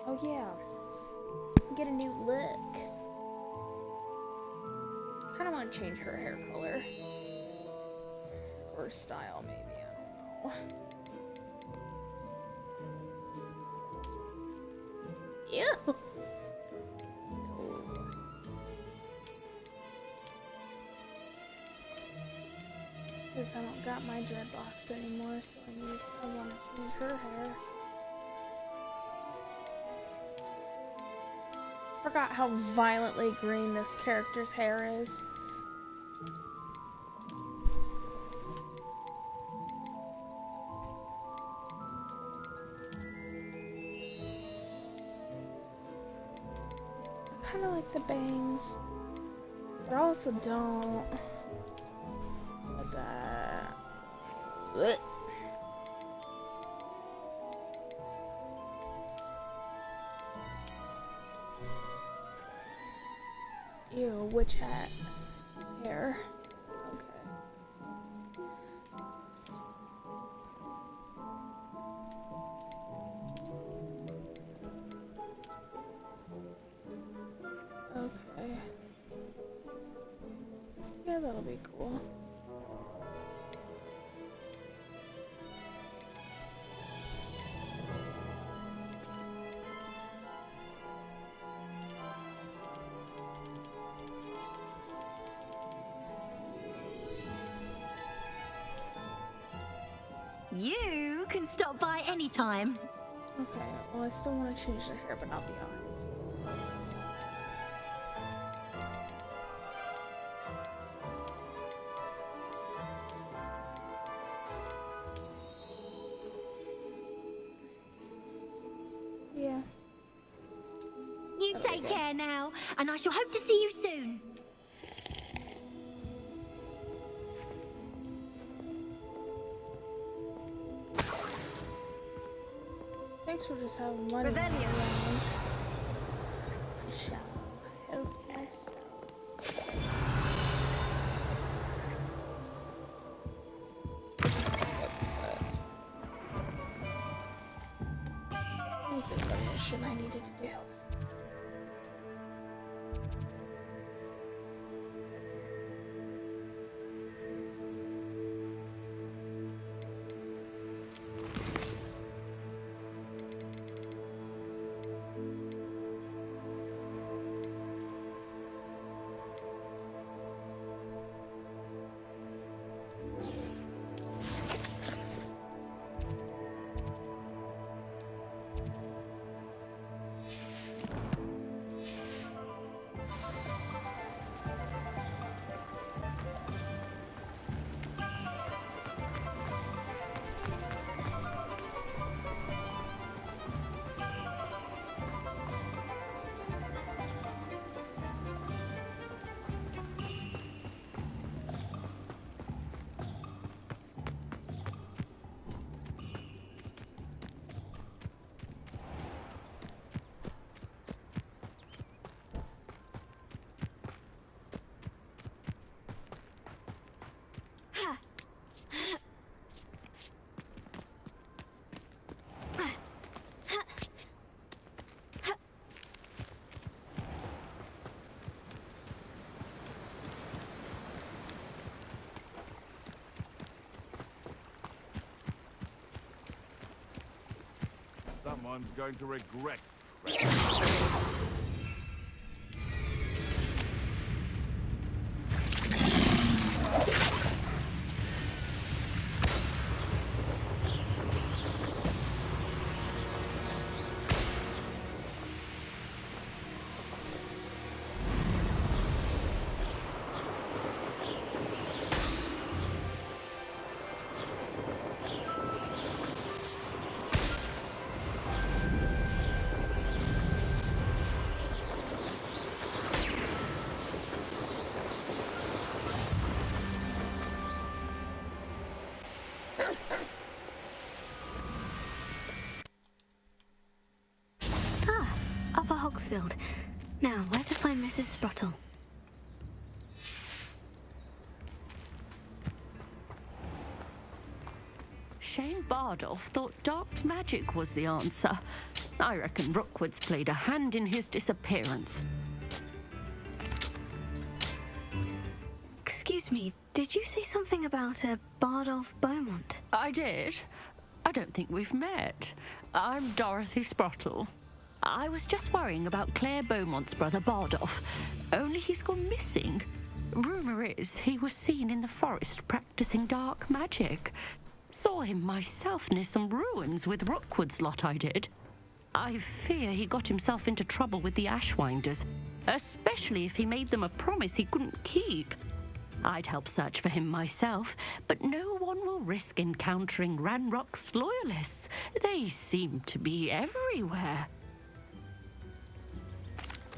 Speaker 1: Oh yeah, get a new look. Kind of want to change her hair color or style, maybe. I don't know. Ew. Because I don't got my dreadlocks anymore, so I want to change her hair. Forgot how violently green this character's hair is. I kind of like the bangs, but I also don't. Like that. Blech. Ew, witch hat hair. Okay. Yeah, that'll be cool.
Speaker 11: You can stop by anytime.
Speaker 1: Okay, well I still want to change the hair, but not the eyes. Yeah.
Speaker 11: You take care now, and I shall hope to see you soon.
Speaker 1: Thanks for just having money
Speaker 11: Revelio.
Speaker 1: around. I shall help myself. What was the other mission I needed to do?
Speaker 12: Someone's going to regret.
Speaker 2: Upper Hogsfield. Now, where to find Mrs. Sprottle?
Speaker 13: Shane Bardolph thought dark magic was the answer. I reckon Rookwood's played a hand in his disappearance.
Speaker 2: Excuse me, did you say something about a Bardolph Beaumont?
Speaker 13: I did. I don't think we've met. I'm Dorothy Sprottle. I was just worrying about Claire Beaumont's brother Bardolph, only he's gone missing. Rumour is he was seen in the forest practicing dark magic. Saw him myself near some ruins with Rookwood's lot, I did. I fear he got himself into trouble with the Ashwinders, especially if he made them a promise he couldn't keep. I'd help search for him myself, but no one will risk encountering Ranrock's loyalists. They seem to be everywhere.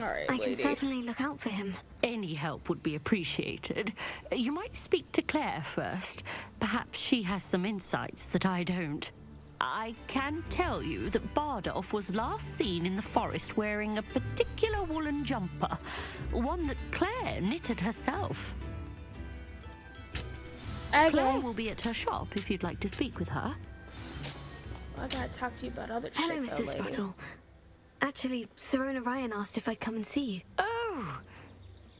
Speaker 1: Alright,
Speaker 2: I can certainly look out for him.
Speaker 13: Any help would be appreciated. You might speak to Claire first. Perhaps she has some insights that I don't. I can tell you that Bardolph was last seen in the forest wearing a particular woolen jumper, one that Claire knitted herself.
Speaker 1: Okay.
Speaker 13: Claire will be at her shop if you'd like to speak with her.
Speaker 1: I gotta talk to you about other shit.
Speaker 2: Hello, Mrs. Sprottle. Actually, Serona Ryan asked if I'd come and see you.
Speaker 13: Oh,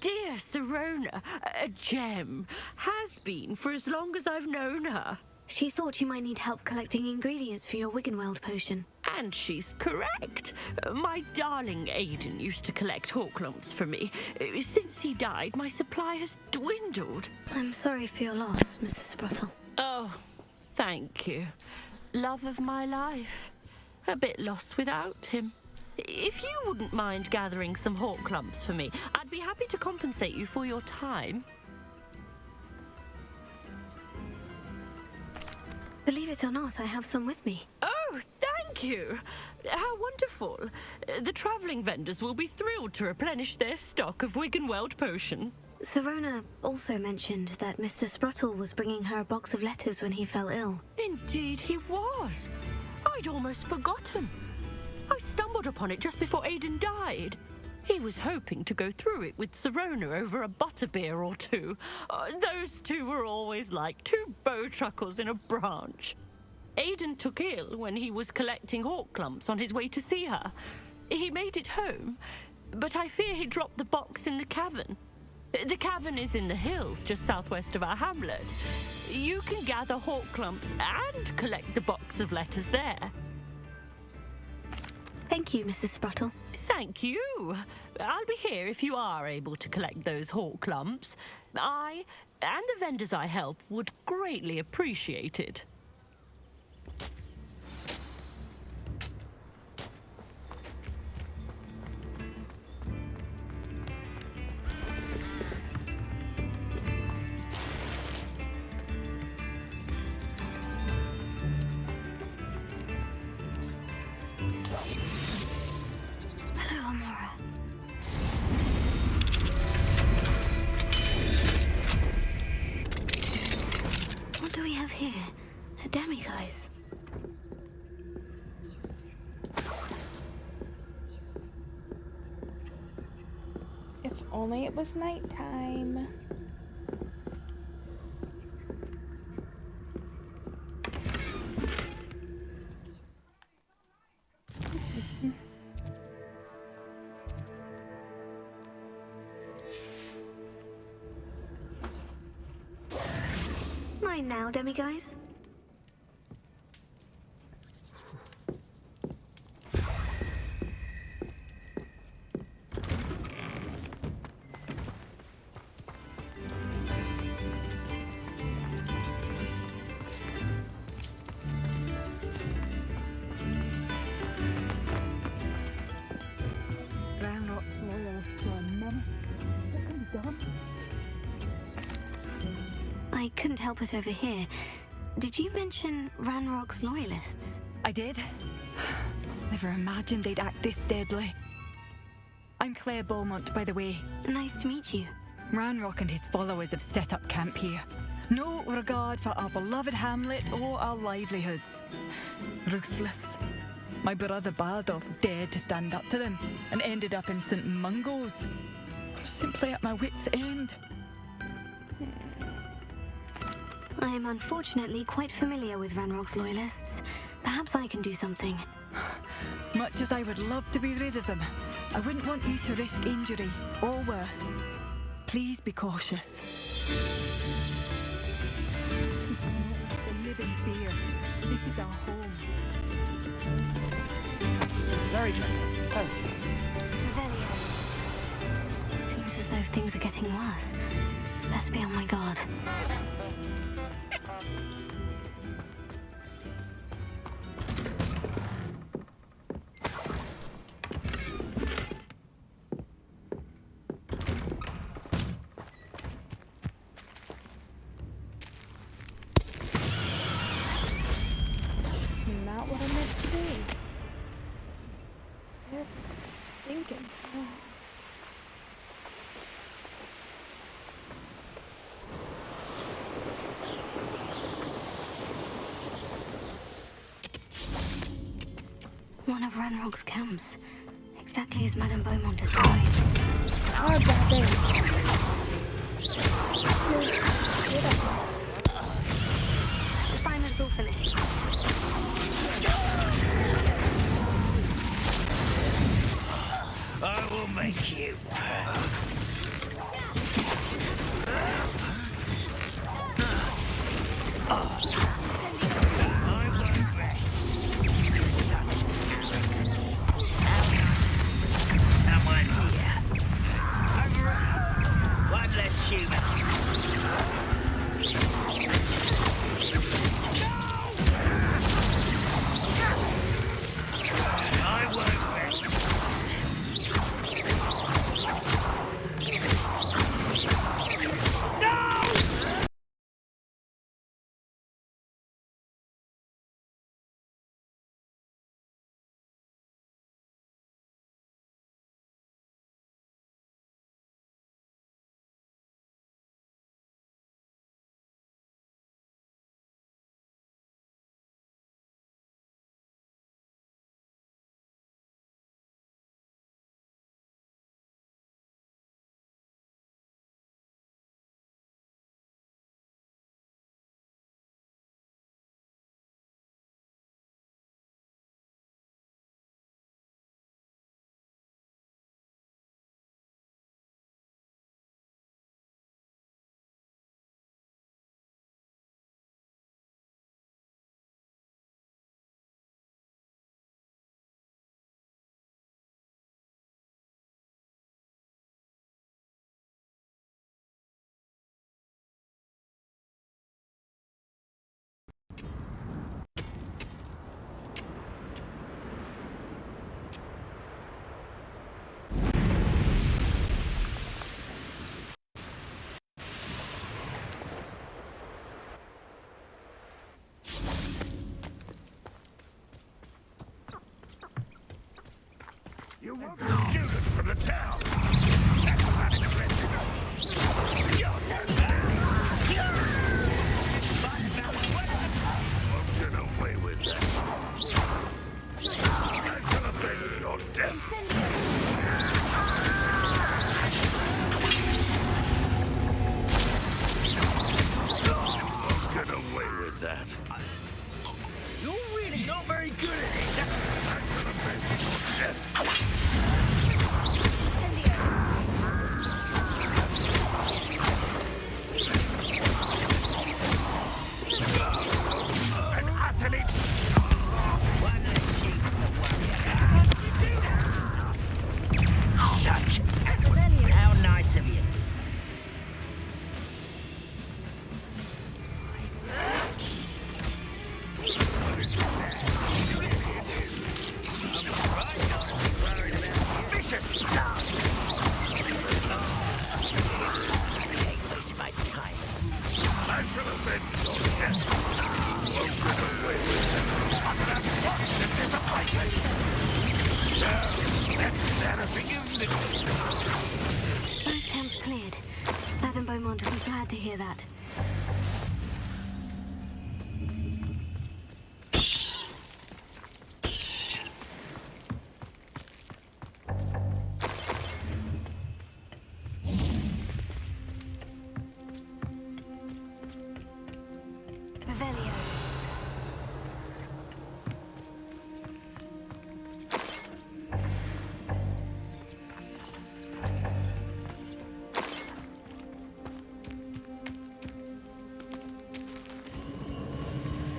Speaker 13: dear Serona, a gem. Has been for as long as I've known her.
Speaker 2: She thought you might need help collecting ingredients for your Wiggenweld potion.
Speaker 13: And she's correct. My darling Aiden used to collect Horklumps for me. Since he died, my supply has dwindled.
Speaker 2: I'm sorry for your loss, Mrs. Sprottle.
Speaker 13: Oh, thank you. Love of my life. A bit lost without him. If you wouldn't mind gathering some Horklumps for me, I'd be happy to compensate you for your time.
Speaker 2: Believe it or not, I have some with me.
Speaker 13: Oh, thank you. How wonderful. The travelling vendors will be thrilled to replenish their stock of Wiggenweld potion.
Speaker 2: Serona also mentioned that Mr. Sprottle was bringing her a box of letters when he fell ill.
Speaker 13: Indeed he was. I'd almost forgotten. I stumbled upon it just before Aiden died. He was hoping to go through it with Serona over a butterbeer or two. Those two were always like two bowtruckles in a branch. Aiden took ill when he was collecting hawk clumps on his way to see her. He made it home, but I fear he dropped the box in the cavern. The cavern is in the hills just southwest of our hamlet. You can gather hawk clumps and collect the box of letters there.
Speaker 2: Thank you, Mrs. Spruttle.
Speaker 13: Thank you. I'll be here if you are able to collect those hawk clumps. I and the vendors I help would greatly appreciate it.
Speaker 2: Hello, Amora. What do we have here? A demiguise.
Speaker 1: If only it was nighttime.
Speaker 2: Mine now, demiguise. I couldn't help it over here. Did you mention Ranrock's loyalists?
Speaker 12: I did. Never imagined they'd act this deadly. I'm Claire Beaumont, by the way.
Speaker 2: Nice to meet you.
Speaker 12: Ranrock and his followers have set up camp here. No regard for our beloved hamlet or our livelihoods. Ruthless. My brother Bardolph dared to stand up to them and ended up in St. Mungo's. Simply at my wit's end.
Speaker 2: I am unfortunately quite familiar with Ranrock's loyalists. Perhaps I can do something.
Speaker 12: Much as I would love to be rid of them, I wouldn't want you to risk injury, or worse. Please be cautious. The living fear. This is our home.
Speaker 6: Very generous. Thank you.
Speaker 2: Revelio. It seems as though things are getting worse. Best be on my guard.
Speaker 1: Not what I meant to do. They're stinking. Oh.
Speaker 2: One of Ranrock's camps. Exactly as Madame Beaumont described.
Speaker 1: Oh, that thing.
Speaker 2: Assignment's all finished.
Speaker 7: I will make you. Someone's here.
Speaker 3: Student from the town. That was unexpected. Won't get away with that. I'm gonna avenge your death. Won't get away with that.
Speaker 14: You're really not very good at it.
Speaker 3: I'm gonna avenge your death. And utterly.
Speaker 14: Such how nice of you.
Speaker 3: Vicious.
Speaker 14: My time.
Speaker 3: I'm gonna avenge your death. Won't get away with it. That was the disappointment. Now, that's embarrassing, isn't it?
Speaker 2: Both camps cleared. Madame Beaumont will be glad to hear that. Revelio.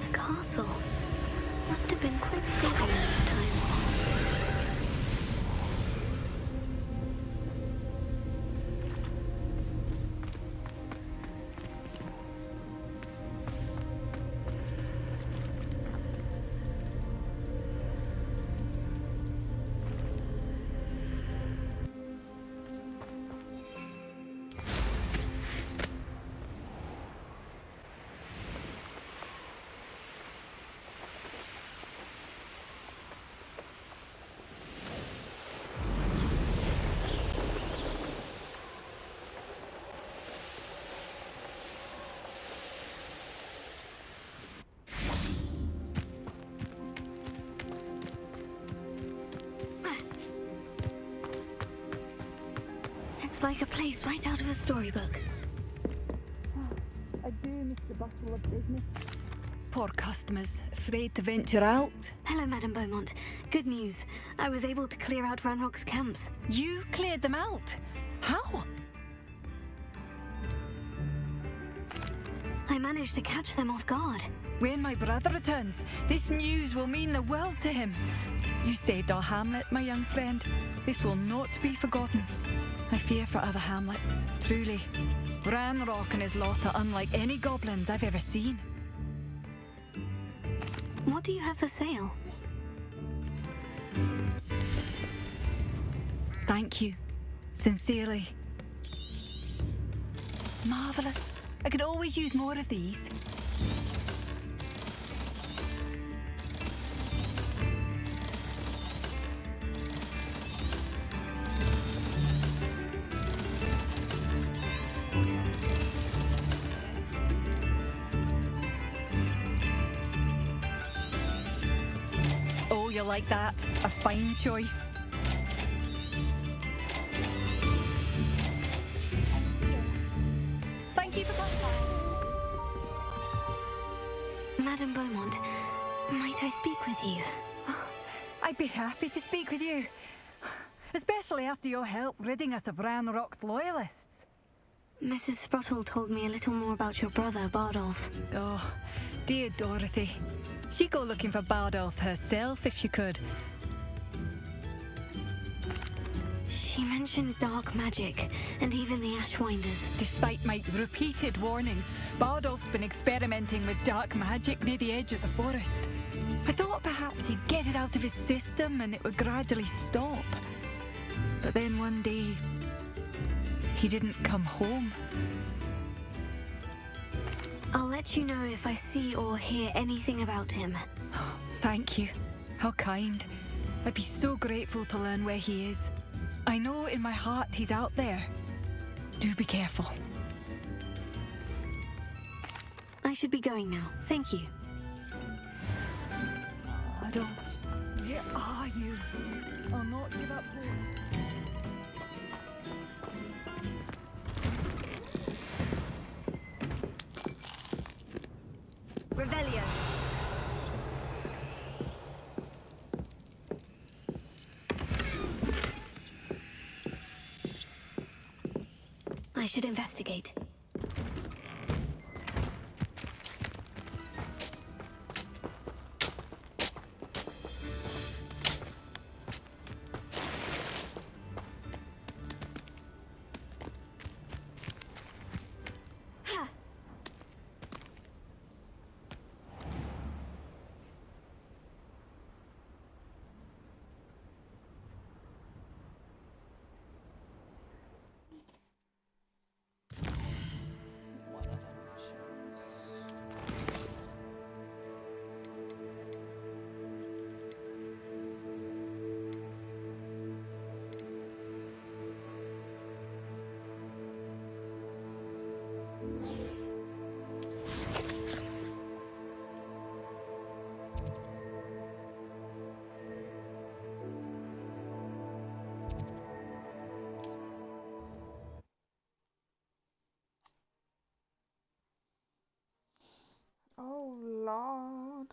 Speaker 2: The castle must have been quite stable in its time. It's like a place right out of a storybook.
Speaker 12: I do miss the bustle of business. Poor customers, afraid to venture out.
Speaker 2: Hello, Madame Beaumont. Good news. I was able to clear out Ranrock's camps.
Speaker 12: You cleared them out? How?
Speaker 2: I managed to catch them off guard.
Speaker 12: When my brother returns, this news will mean the world to him. You saved our hamlet, my young friend. This will not be forgotten. I fear for other hamlets, truly. Ranrock and his lot are unlike any goblins I've ever seen.
Speaker 2: What do you have for sale?
Speaker 12: Thank you. Sincerely. Marvellous. I could always use more of these. Oh, you like that? A fine choice. Thank you for coming.
Speaker 2: Madame Beaumont, might I speak with you?
Speaker 12: I'd be happy to speak with you. Especially after your help ridding us of Ranrock's loyalists.
Speaker 2: Mrs. Sprottle told me a little more about your brother, Bardolph.
Speaker 12: Oh, dear Dorothy. She'd go looking for Bardolph herself if she could.
Speaker 2: She mentioned dark magic, and even the Ashwinders.
Speaker 12: Despite my repeated warnings, Bardolph's been experimenting with dark magic near the edge of the forest. I thought perhaps he'd get it out of his system and it would gradually stop. But then one day, he didn't come home.
Speaker 2: I'll let you know if I see or hear anything about him.
Speaker 12: Thank you. How kind. I'd be so grateful to learn where he is. I know in my heart he's out there. Do be careful.
Speaker 2: I should be going now. Thank you.
Speaker 12: I don't. Where are you? I'll not give up hope.
Speaker 11: Revelio.
Speaker 2: I should investigate.
Speaker 1: Oh, Lord.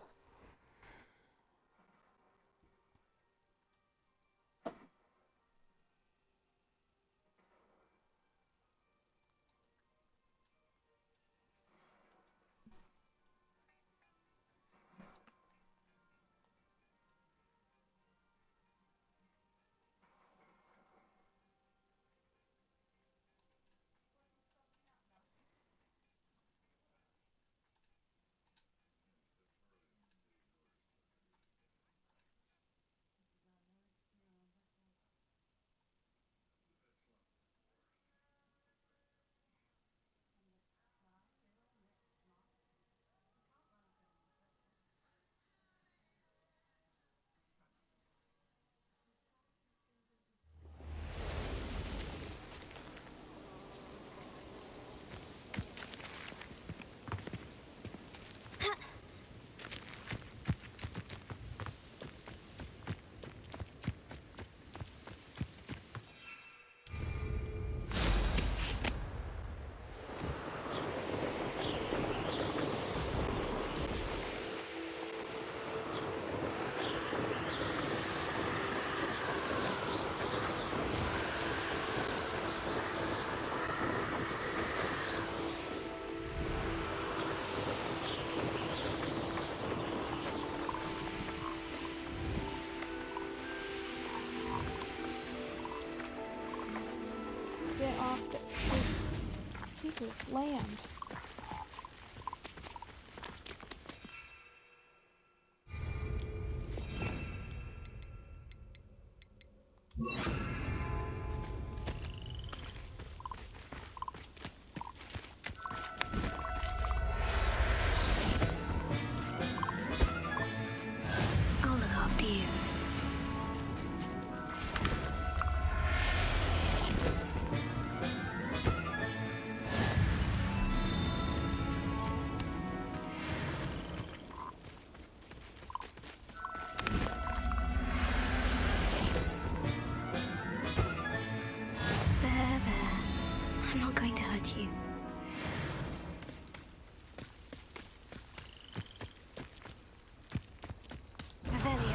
Speaker 1: Get off the... Jesus, land.
Speaker 2: I'll look after you. There. I'm not going to hurt you. Revelio.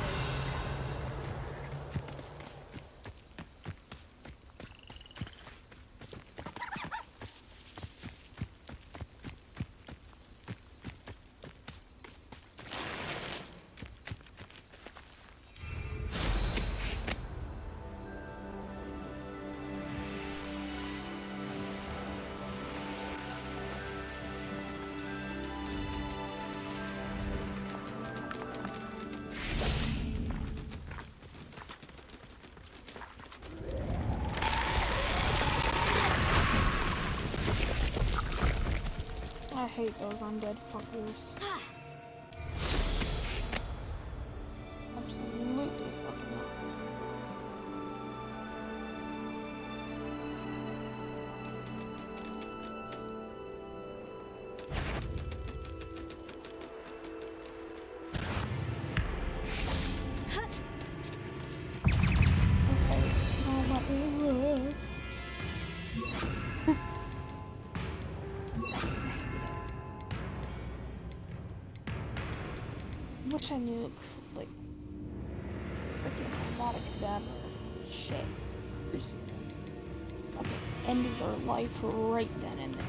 Speaker 1: I hate those undead fuckers. Absolutely fucking not. Wish I knew, like, freaking melodic death or some shit. Crucible. Fucking ended their life right then and there.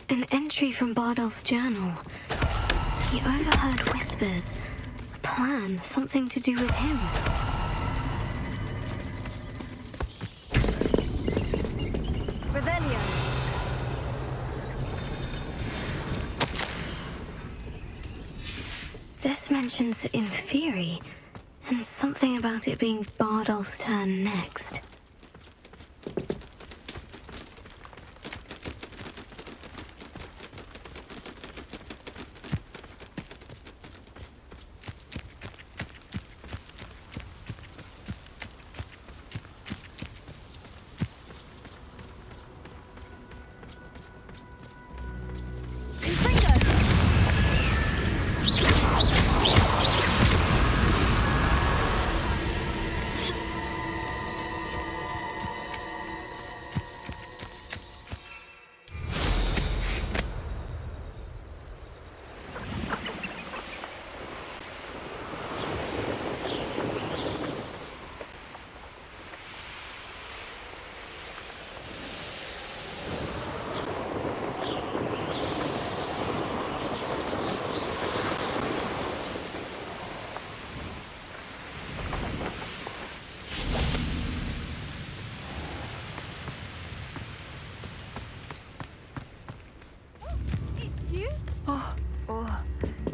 Speaker 2: An entry from Bardolph's journal. He overheard whispers. A plan, something to do with him.
Speaker 11: Revelio.
Speaker 2: This mentions Inferi, and something about it being Bardolph's turn next.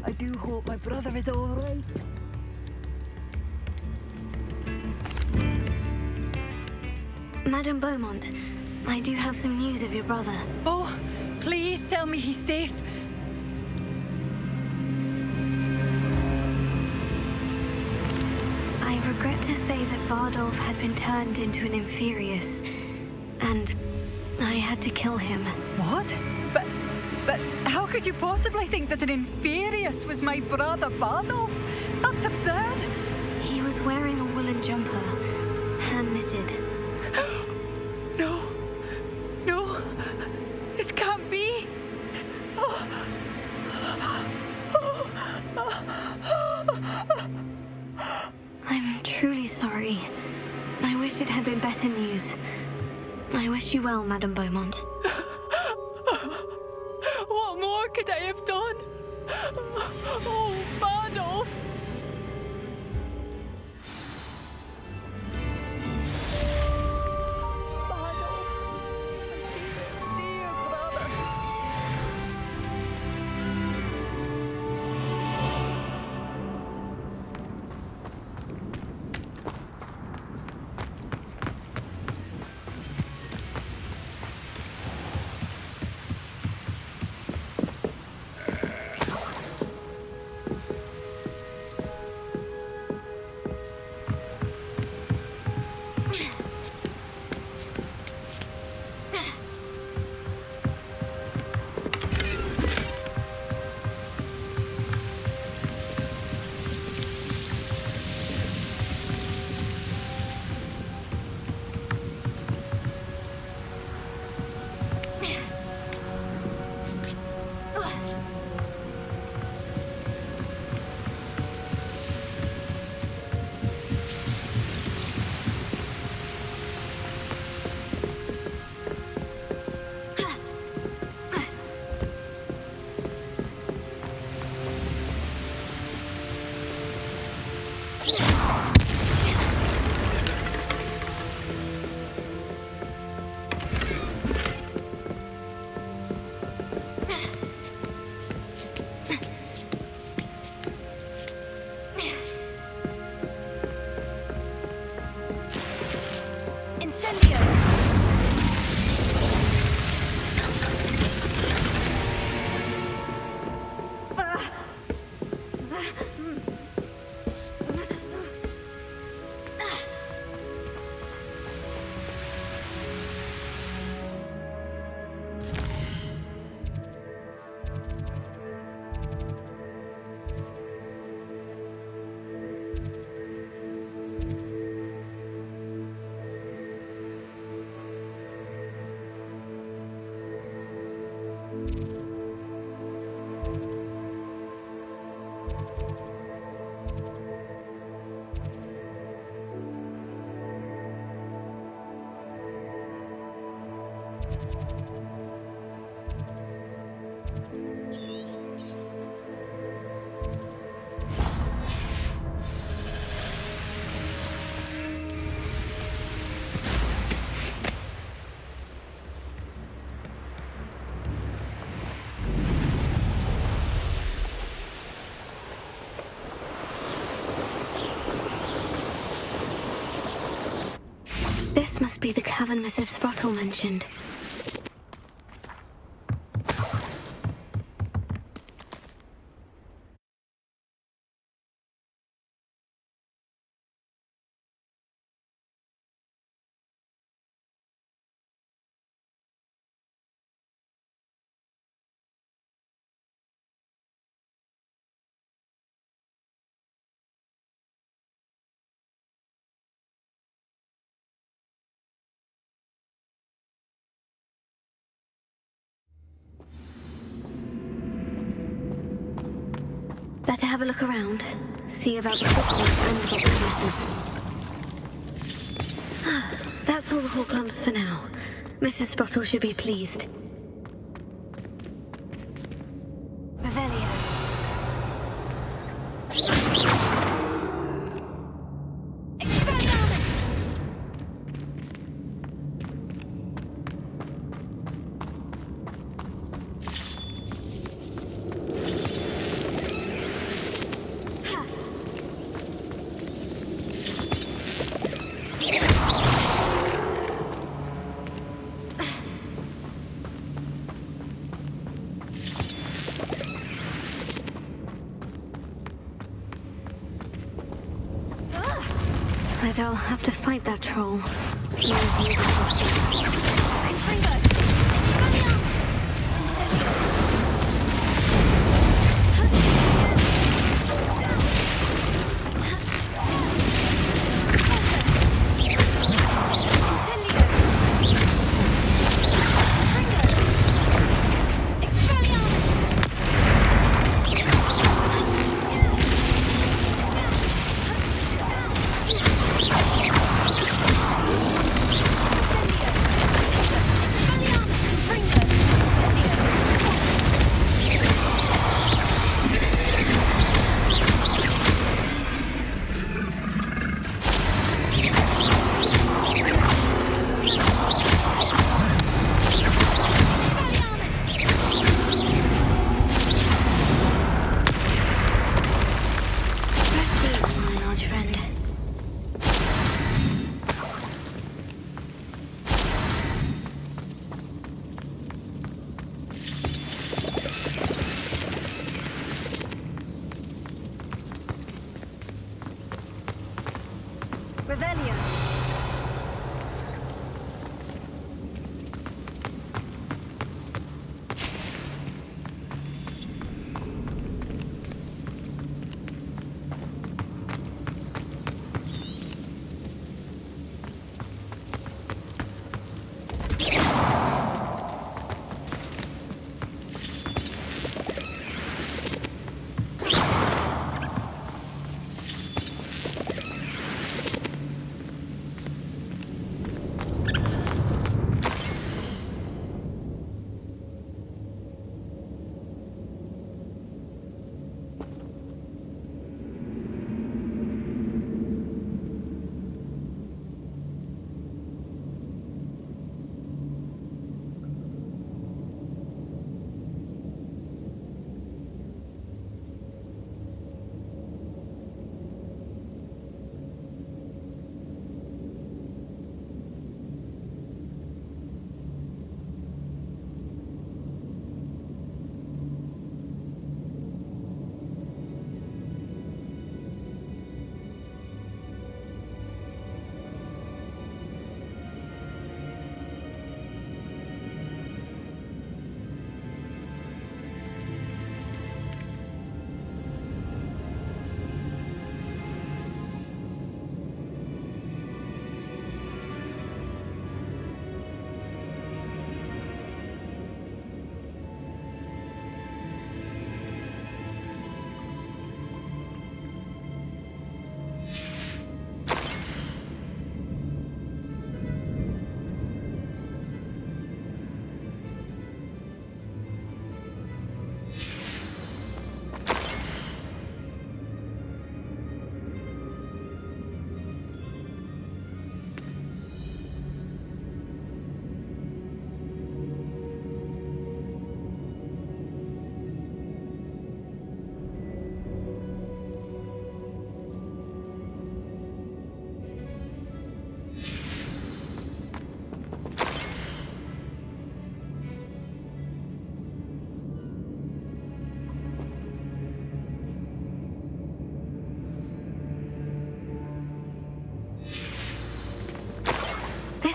Speaker 12: I do hope my brother is all right.
Speaker 2: Madame Beaumont, I do have some news of your brother.
Speaker 12: Oh, please tell me he's safe.
Speaker 2: I regret to say that Bardolph had been turned into an Inferius, and I had to kill him.
Speaker 12: What? But how could you possibly think that an Inferius was my brother Bardolph? That's absurd.
Speaker 2: He was wearing a woolen jumper, hand-knitted.
Speaker 12: No, this can't be.
Speaker 2: I'm truly sorry. I wish it had been better news. I wish you well, Madame Beaumont.
Speaker 12: What more could I have done? Oh, Bardolph!
Speaker 2: This must be the cavern Mrs. Sprottle mentioned. Better have a look around. See about the footprints and the letters. That's all the Horcrux for now. Mrs. Sprottle should be pleased. Revelio. Either I'll have to fight that troll.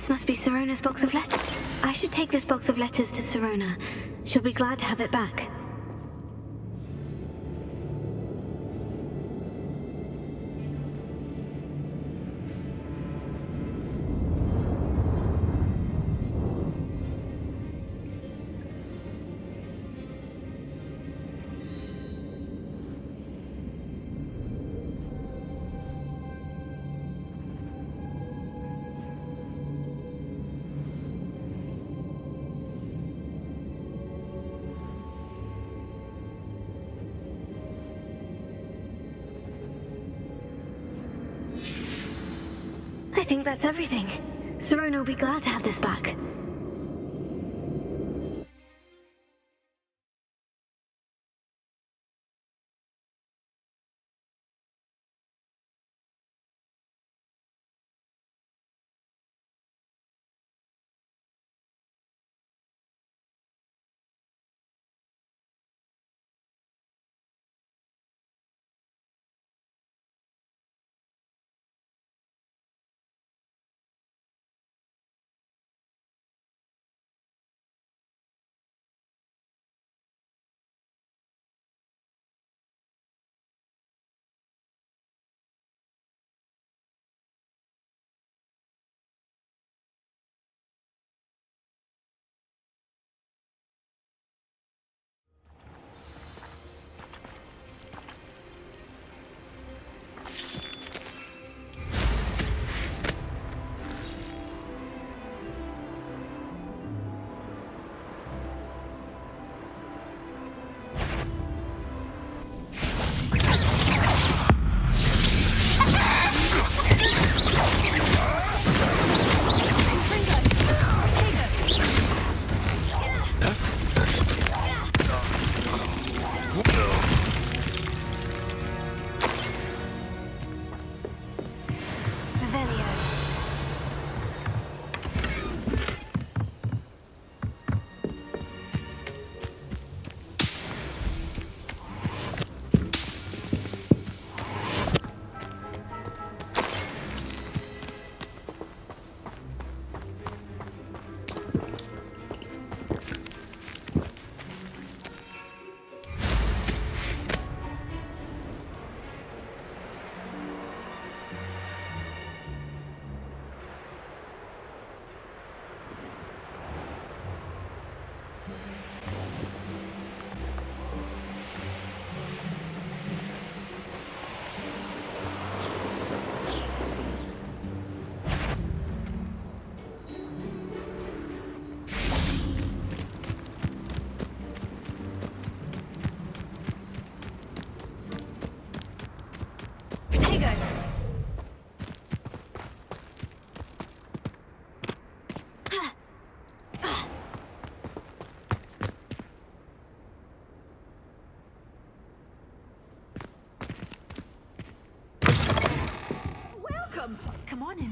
Speaker 2: This must be Sirona's box of letters. I should take this box of letters to Sirona. She'll be glad to have it back. I think that's everything. Sirona will be glad to have this back.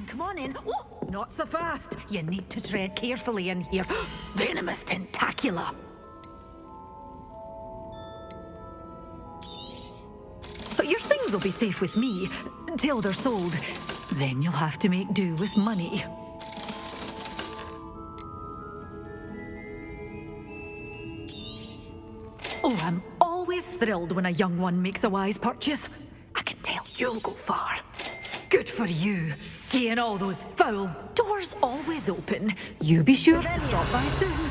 Speaker 15: Come on in. Oh, not so fast. You need to tread carefully in here. Venomous tentacula. But your things will be safe with me till they're sold. Then you'll have to make do with money. Oh, I'm always thrilled when a young one makes a wise purchase. I can tell you'll go far. Good for you. Getting all those foul doors always open. You be sure to stop by soon.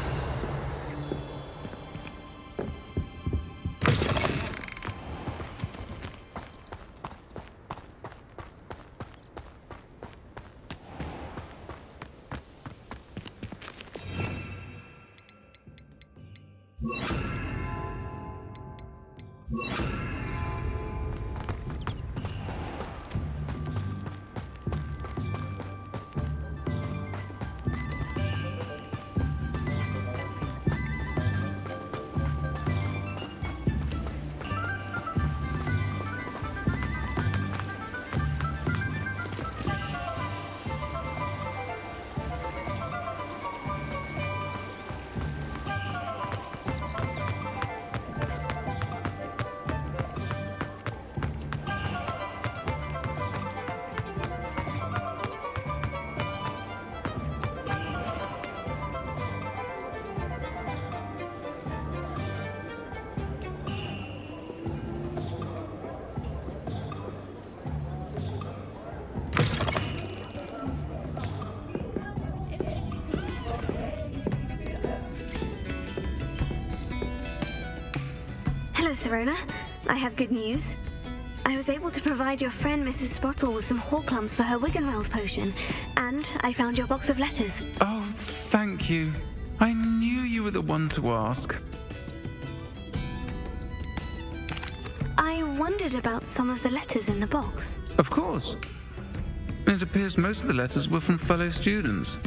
Speaker 2: Hello, Serona. I have good news. I was able to provide your friend Mrs. Sprottle with some Horklums for her Wiggenweld potion, and I found your box of letters.
Speaker 8: Oh, thank you. I knew you were the one to ask.
Speaker 2: I wondered about some of the letters in the box.
Speaker 8: Of course. It appears most of the letters were from fellow students.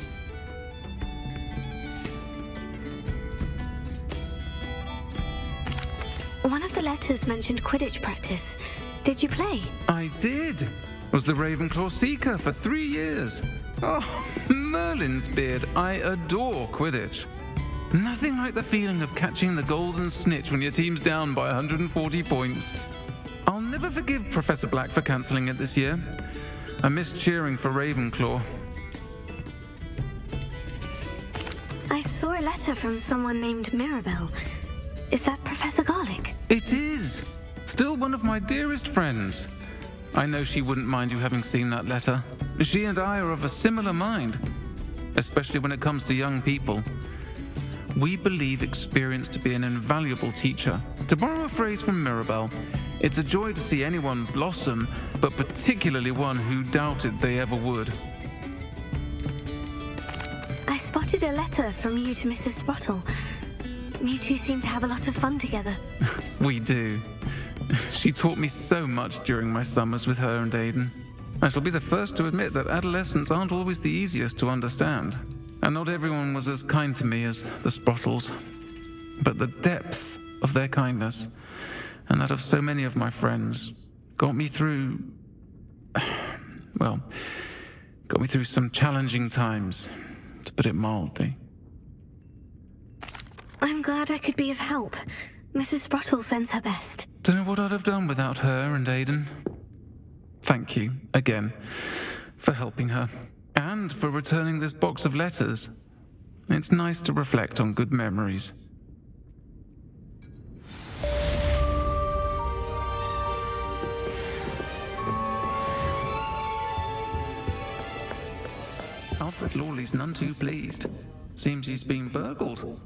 Speaker 2: One of the letters mentioned Quidditch practice. Did you play?
Speaker 8: I did. Was the Ravenclaw Seeker for 3 years. Oh, Merlin's beard. I adore Quidditch. Nothing like the feeling of catching the golden snitch when your team's down by 140 points. I'll never forgive Professor Black for cancelling it this year. I missed cheering for Ravenclaw.
Speaker 2: I saw a letter from someone named Mirabelle. Is that Professor Garlick?
Speaker 8: It is. Still one of my dearest friends. I know she wouldn't mind you having seen that letter. She and I are of a similar mind, especially when it comes to young people. We believe experience to be an invaluable teacher. To borrow a phrase from Mirabelle, it's a joy to see anyone blossom, but particularly one who doubted they ever would.
Speaker 2: I spotted a letter from you to Mrs. Sprottle. You two seem to have a lot of fun together.
Speaker 8: We do. She taught me so much during my summers with her and Aidan. I shall be the first to admit that adolescents aren't always the easiest to understand. And not everyone was as kind to me as the Sprottles. But the depth of their kindness, and that of so many of my friends, got me through... well, got me through some challenging times, to put it mildly.
Speaker 2: I'm glad I could be of help. Mrs. Sprottle sends her best.
Speaker 8: Don't know what I'd have done without her and Aidan. Thank you, again, for helping her. And for returning this box of letters. It's nice to reflect on good memories. Alfred Lawley's none too pleased. Seems he's been burgled.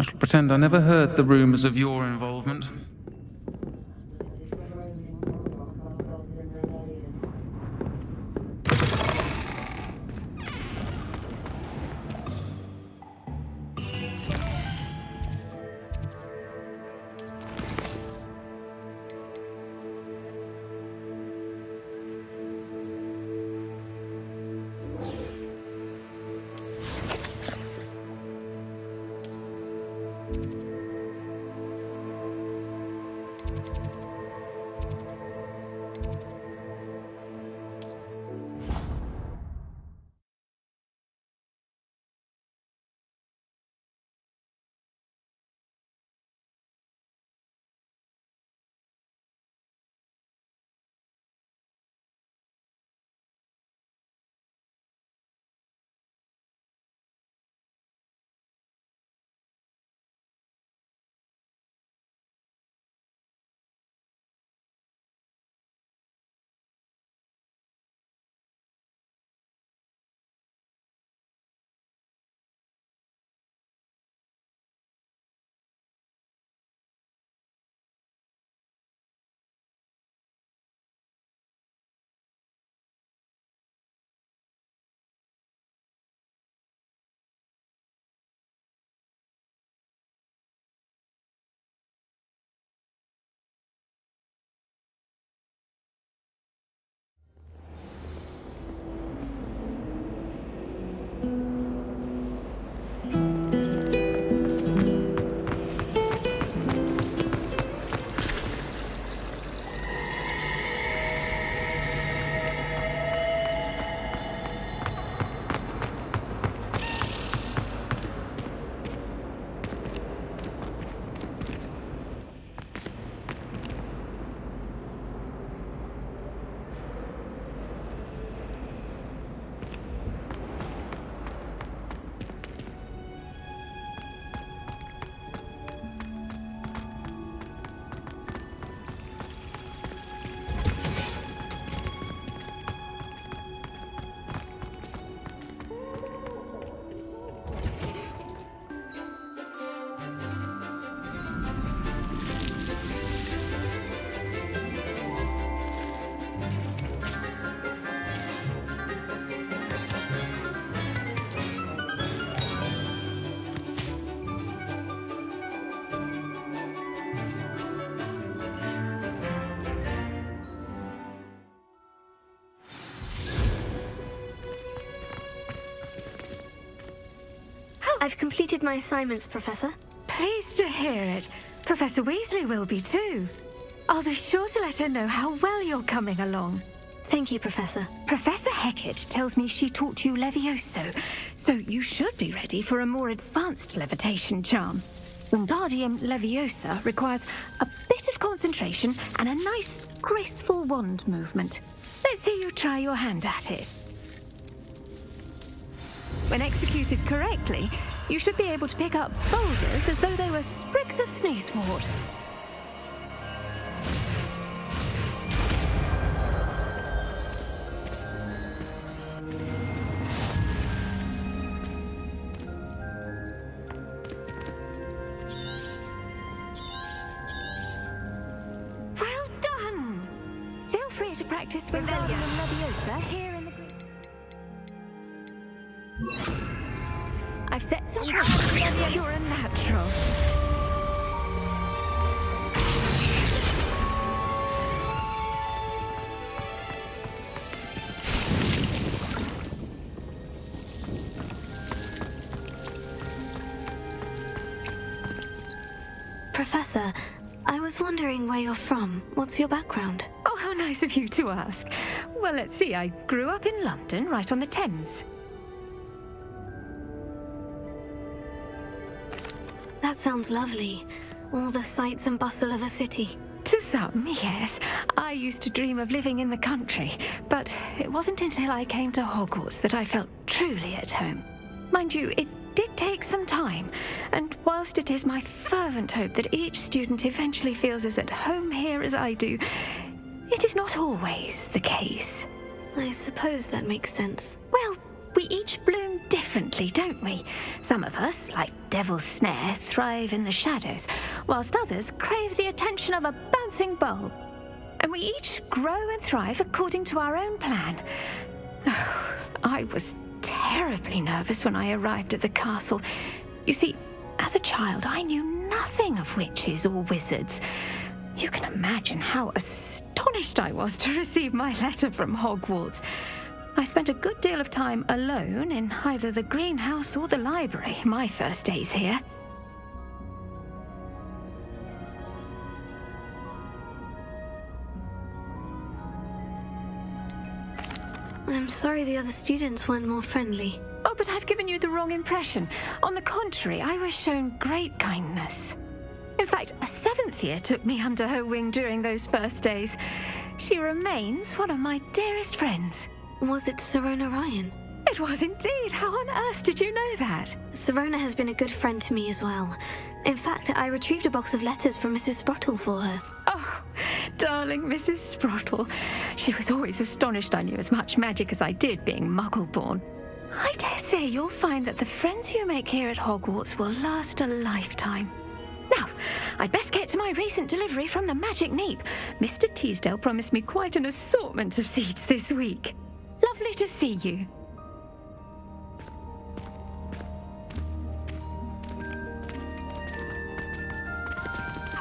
Speaker 8: I shall pretend I never heard the rumours of your involvement.
Speaker 2: I've completed my assignments, Professor.
Speaker 11: Pleased to hear it. Professor Weasley will be too. I'll be sure to let her know how well you're coming along.
Speaker 2: Thank you, Professor.
Speaker 11: Professor Hecat tells me she taught you Levioso, so you should be ready for a more advanced levitation charm. Wingardium Leviosa requires a bit of concentration and a nice, graceful wand movement. Let's see you try your hand at it. When executed correctly, you should be able to pick up boulders as though they were sprigs of sneezewort. Well done! Feel free to practice with Wingardium Leviosa here in the green. I've set some practice. You're a natural.
Speaker 2: Professor, I was wondering where you're from. What's your background?
Speaker 11: Oh, how nice of you to ask. Well, let's see. I grew up in London, right on the Thames.
Speaker 2: That sounds lovely. All the sights and bustle of a city.
Speaker 11: To some, yes. I used to dream of living in the country, but it wasn't until I came to Hogwarts that I felt truly at home. Mind you, it did take some time, and whilst it is my fervent hope that each student eventually feels as at home here as I do, it is not always the case.
Speaker 2: I suppose that makes sense.
Speaker 11: Well, we each bloom differently, don't we? Some of us, like Devil's Snare, thrive in the shadows, whilst others crave the attention of a bouncing bulb. And we each grow and thrive according to our own plan. Oh, I was terribly nervous when I arrived at the castle. You see, as a child, I knew nothing of witches or wizards. You can imagine how astonished I was to receive my letter from Hogwarts. I spent a good deal of time alone in either the greenhouse or the library my first days here.
Speaker 2: I'm sorry the other students weren't more friendly.
Speaker 11: Oh, but I've given you the wrong impression. On the contrary, I was shown great kindness. In fact, a seventh year took me under her wing during those first days. She remains one of my dearest friends.
Speaker 2: Was it Serona Ryan?
Speaker 11: It was indeed. How on earth did you know that?
Speaker 2: Serona has been a good friend to me as well. In fact, I retrieved a box of letters from Mrs. Sprottle for her.
Speaker 11: Oh, darling Mrs. Sprottle. She was always astonished I knew as much magic as I did, being Muggle-born. I dare say you'll find that the friends you make here at Hogwarts will last a lifetime. Now, I'd best get to my recent delivery from the Magic Neep. Mr. Teasdale promised me quite an assortment of seeds this week. Lovely to see you.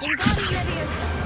Speaker 2: Wingardium Leviosa.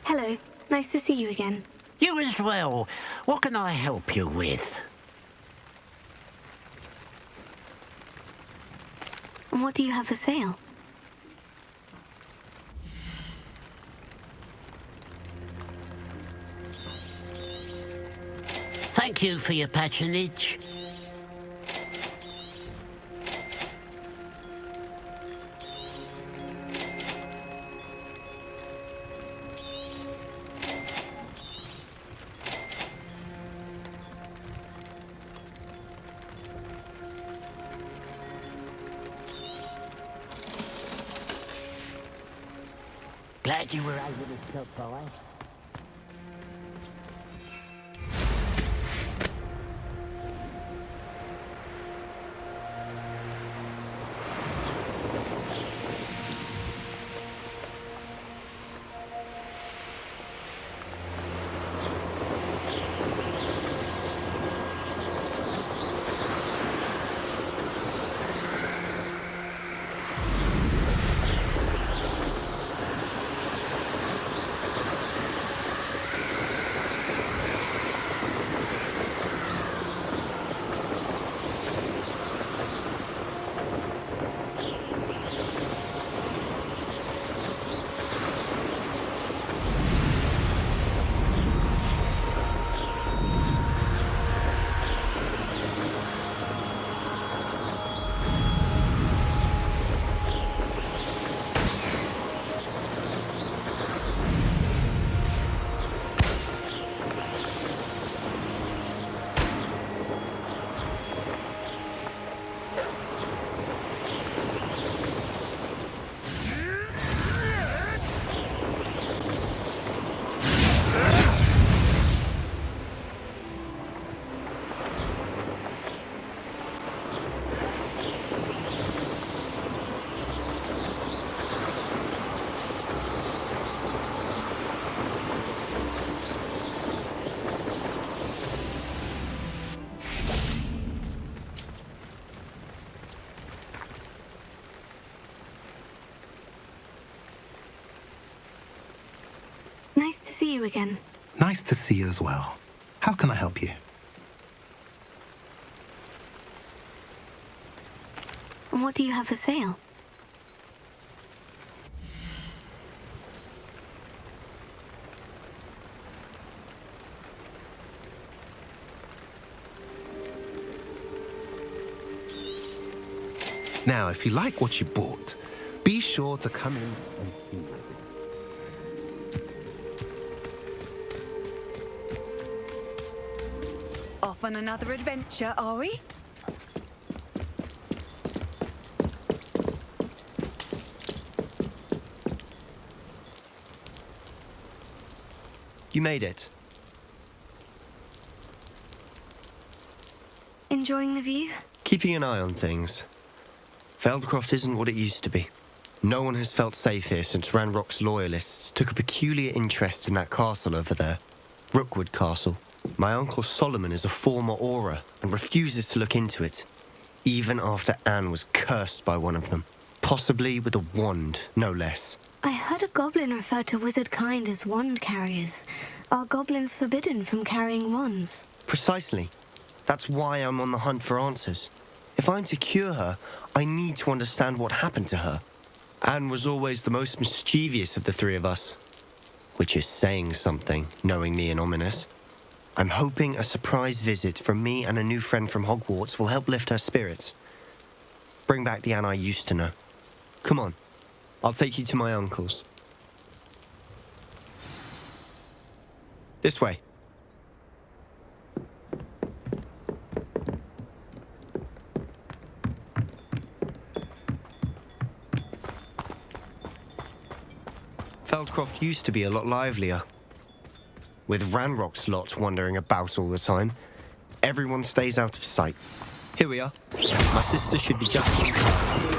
Speaker 2: Hello. Nice to see you again.
Speaker 7: You as well. What can I help you with?
Speaker 2: What do you have for sale?
Speaker 7: Thank you for your patronage. Glad you were able to stop by.
Speaker 2: Nice to see you again.
Speaker 16: Nice to see you as well. How can I help you?
Speaker 2: What do you have for sale?
Speaker 16: Now, if you like what you bought, be sure to come in and see me.
Speaker 12: Off on another adventure, are we?
Speaker 17: You made it.
Speaker 2: Enjoying the view?
Speaker 17: Keeping an eye on things. Feldcroft isn't what it used to be. No one has felt safe here since Ranrock's loyalists took a peculiar interest in that castle over there. Rookwood Castle. My uncle Solomon is a former Auror and refuses to look into it, even after Anne was cursed by one of them. Possibly with a wand, no less.
Speaker 2: I heard a goblin refer to wizard kind as wand carriers. Are goblins forbidden from carrying wands?
Speaker 17: Precisely. That's why I'm on the hunt for answers. If I'm to cure her, I need to understand what happened to her. Anne was always the most mischievous of the three of us. Which is saying something, knowing me and Ominous. I'm hoping a surprise visit from me and a new friend from Hogwarts will help lift her spirits. Bring back the Anne I used to know. Come on, I'll take you to my uncle's. This way. Feldcroft used to be a lot livelier. With Ranrock's lot wandering about all the time, everyone stays out of sight. Here we are. My sister should be just inside.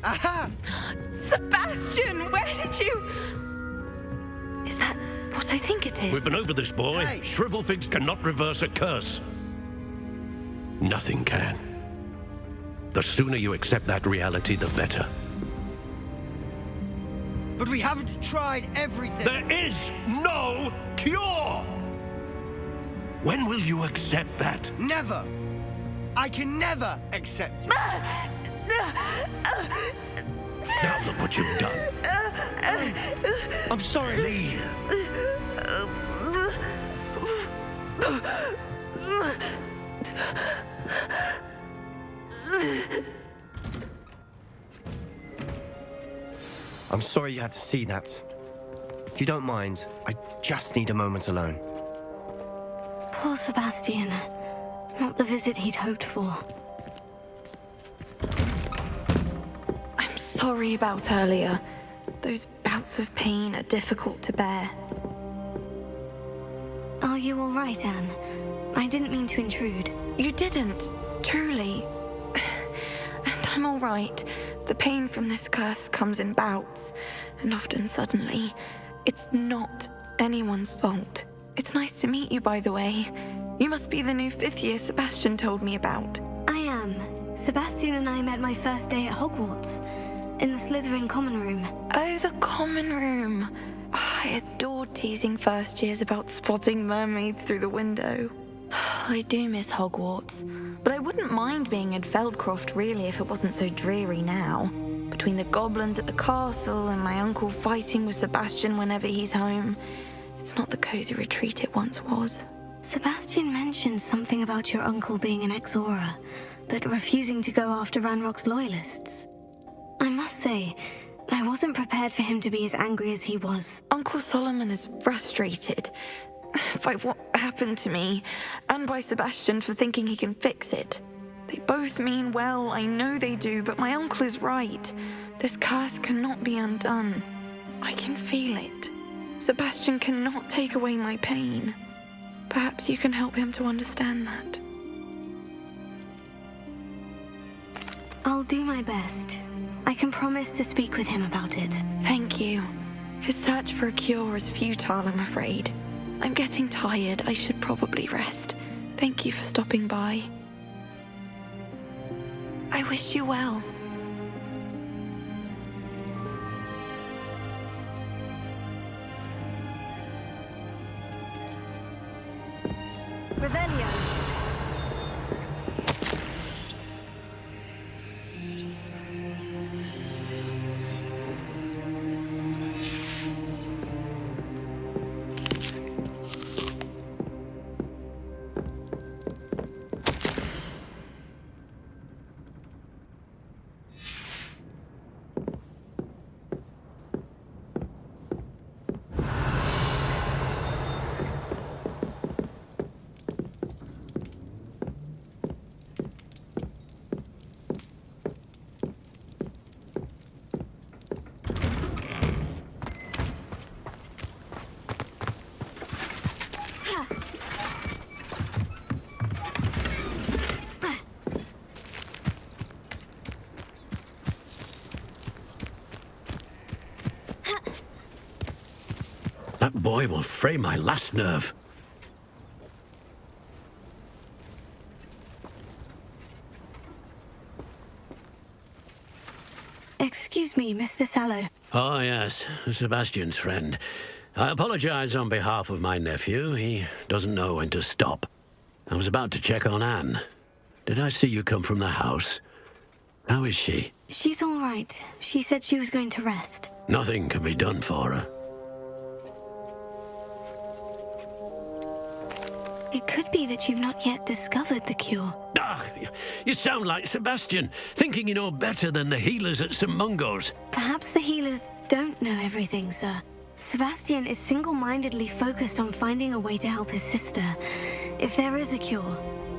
Speaker 12: Aha! Sebastian, where did you...
Speaker 2: Is that what I think it is?
Speaker 18: We've been over this, boy.
Speaker 12: Hey.
Speaker 18: Shrivelfigs cannot reverse a curse. Nothing can. The sooner you accept that reality, the better.
Speaker 14: But we haven't tried everything.
Speaker 18: There is no cure! When will you accept that?
Speaker 14: Never. I can never accept it.
Speaker 18: Now look what you've done.
Speaker 14: I'm sorry.
Speaker 18: Leave.
Speaker 17: I'm sorry you had to see that. If you don't mind, I just need a moment alone.
Speaker 2: Poor Sebastian. Not the visit he'd hoped for.
Speaker 19: I'm sorry about earlier. Those bouts of pain are difficult to bear.
Speaker 2: Are you all right, Anne? I didn't mean to intrude.
Speaker 19: You didn't, truly. And I'm all right. The pain from this curse comes in bouts, and often suddenly. It's not anyone's fault. It's nice to meet you, by the way. You must be the new 5th year Sebastian told me about.
Speaker 2: I am. Sebastian and I met my first day at Hogwarts, in the Slytherin common room.
Speaker 19: Oh, the common room. I adored teasing first years about spotting mermaids through the window. I do miss Hogwarts, but I wouldn't mind being in Feldcroft really if it wasn't so dreary now. Between the goblins at the castle and my uncle fighting with Sebastian whenever he's home, it's not the cozy retreat it once was.
Speaker 2: Sebastian mentioned something about your uncle being an ex-Aura, but refusing to go after Ranrock's loyalists. I must say, I wasn't prepared for him to be as angry as he was.
Speaker 19: Uncle Solomon is frustrated by what happened to me, and by Sebastian for thinking he can fix it. They both mean well, I know they do, but my uncle is right. This curse cannot be undone. I can feel it. Sebastian cannot take away my pain. Perhaps you can help him to understand that.
Speaker 2: I'll do my best. I can promise to speak with him about it.
Speaker 19: Thank you. His search for a cure is futile, I'm afraid. I'm getting tired. I should probably rest. Thank you for stopping by. I wish you well.
Speaker 2: Revelio.
Speaker 18: That boy will fray my last nerve.
Speaker 2: Excuse me, Mr. Sallow.
Speaker 18: Oh, yes, Sebastian's friend. I apologize on behalf of my nephew. He doesn't know when to stop. I was about to check on Anne. Did I see you come from the house? How is she?
Speaker 2: She's all right. She said she was going to rest.
Speaker 18: Nothing can be done for her.
Speaker 2: It could be that you've not yet discovered the cure.
Speaker 18: Ah, you sound like Sebastian, thinking you know better than the healers at St. Mungo's.
Speaker 2: Perhaps the healers don't know everything, sir. Sebastian is single-mindedly focused on finding a way to help his sister. If there is a cure,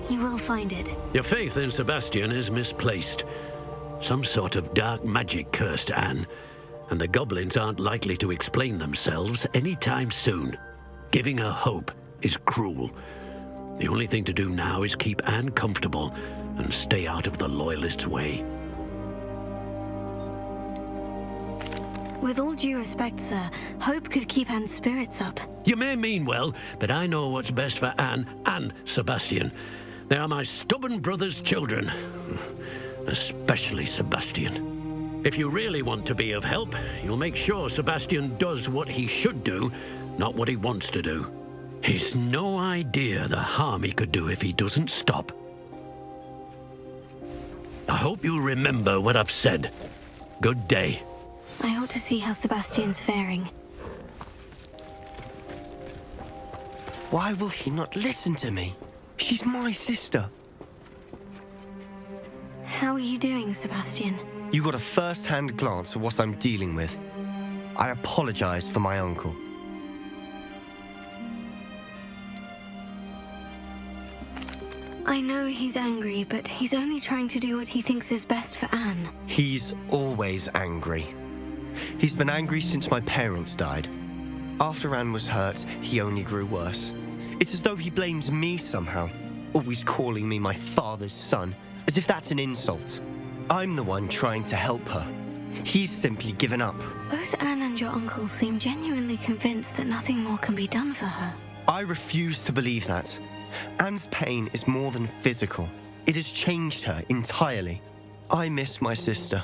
Speaker 2: he will find it.
Speaker 18: Your faith in Sebastian is misplaced. Some sort of dark magic cursed Anne, and the goblins aren't likely to explain themselves anytime soon. Giving her hope is cruel. The only thing to do now is keep Anne comfortable and stay out of the Loyalists' way.
Speaker 2: With all due respect, sir, hope could keep Anne's spirits up.
Speaker 18: You may mean well, but I know what's best for Anne and Sebastian. They are my stubborn brother's children. Especially Sebastian. If you really want to be of help, you'll make sure Sebastian does what he should do, not what he wants to do. He's no idea the harm he could do if he doesn't stop. I hope you remember what I've said. Good day.
Speaker 2: I ought to see how Sebastian's faring.
Speaker 17: Why will he not listen to me? She's my sister.
Speaker 2: How are you doing, Sebastian?
Speaker 17: You got a first-hand glance at what I'm dealing with. I apologize for my uncle.
Speaker 2: I know he's angry, but he's only trying to do what he thinks is best for Anne.
Speaker 17: He's always angry. He's been angry since my parents died. After Anne was hurt, he only grew worse. It's as though he blames me somehow, always calling me my father's son, as if that's an insult. I'm the one trying to help her. He's simply given up.
Speaker 2: Both Anne and your uncle seem genuinely convinced that nothing more can be done for her.
Speaker 17: I refuse to believe that. Anne's pain is more than physical. It has changed her entirely. I miss my sister.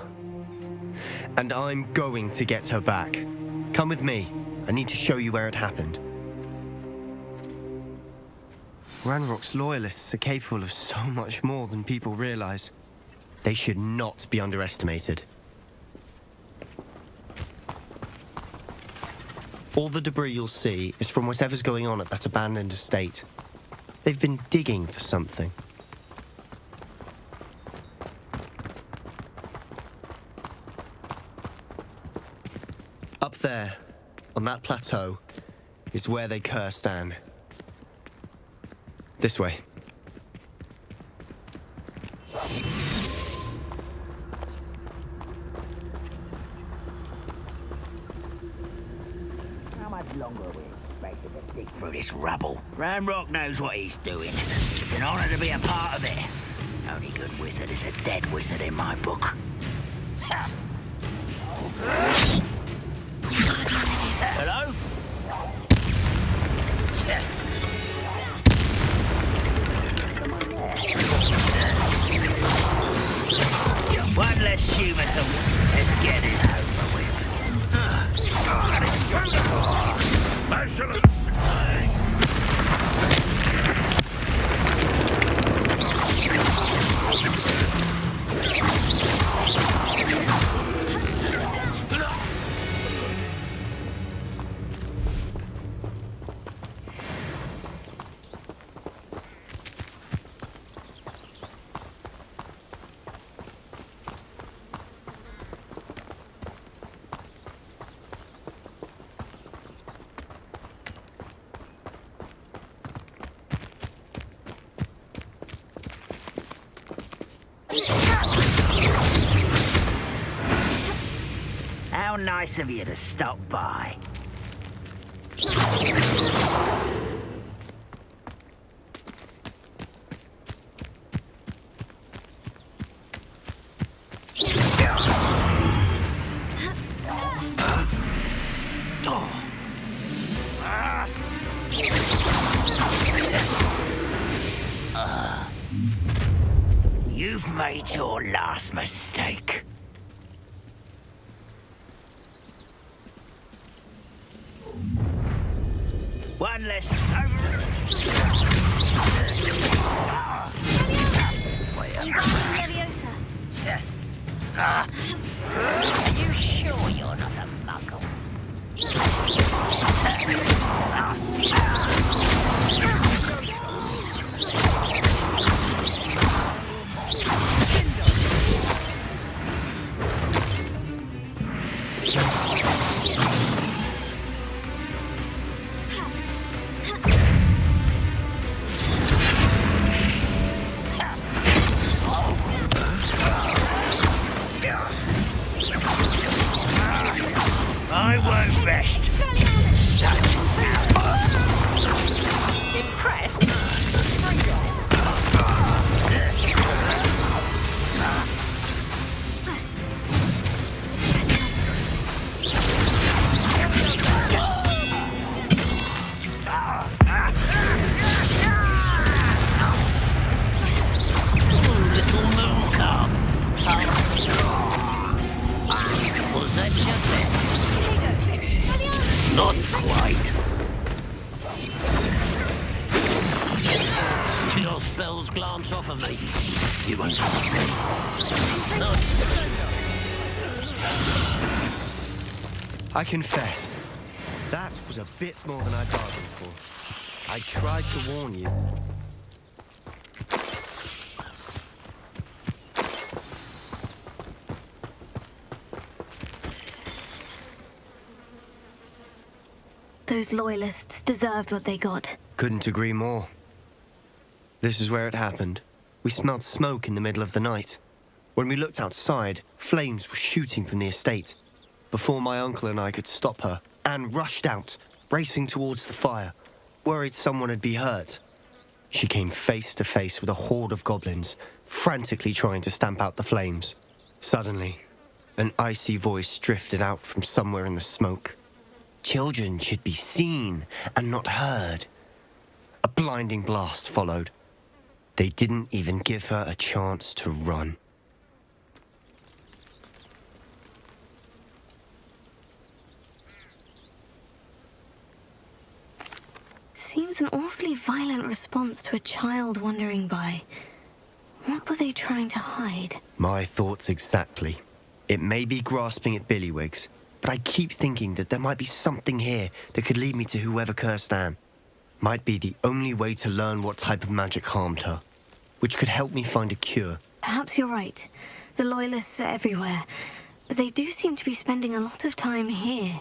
Speaker 17: And I'm going to get her back. Come with me. I need to show you where it happened. Ranrock's loyalists are capable of so much more than people realize. They should not be underestimated. All the debris you'll see is from whatever's going on at that abandoned estate. They've been digging for something. Up there, on that plateau, is where they cursed Anne. This way.
Speaker 20: How much longer are we expected to dig through this rubble? Ranrock knows what he's doing. It's an honor to be a part of it. Only good wizard is a dead wizard in my book. Hello? One less human to let's get this over with. How nice of you to stop by. You've made your last mistake. One less.
Speaker 2: Leviosa.
Speaker 20: Are you sure you're not a muggle? I won't rest. Impressed?
Speaker 18: Not quite. Your spells glance off of me. You won't. Not.
Speaker 17: I confess, that was a bit more than I bargained for. I tried to warn you.
Speaker 2: Those loyalists deserved what they got.
Speaker 17: Couldn't agree more. This is where it happened. We smelled smoke in the middle of the night. When we looked outside, flames were shooting from the estate. Before my uncle and I could stop her, Anne rushed out, racing towards the fire, worried someone had been hurt. She came face to face with a horde of goblins, frantically trying to stamp out the flames. Suddenly, an icy voice drifted out from somewhere in the smoke. Children should be seen and not heard. A blinding blast followed. They didn't even give her a chance to run.
Speaker 2: Seems an awfully violent response to a child wandering by. What were they trying to hide?
Speaker 17: My thoughts exactly. It may be grasping at Billywigs, but I keep thinking that there might be something here that could lead me to whoever cursed Anne. Might be the only way to learn what type of magic harmed her, which could help me find a cure.
Speaker 2: Perhaps you're right. The Loyalists are everywhere, but they do seem to be spending a lot of time here,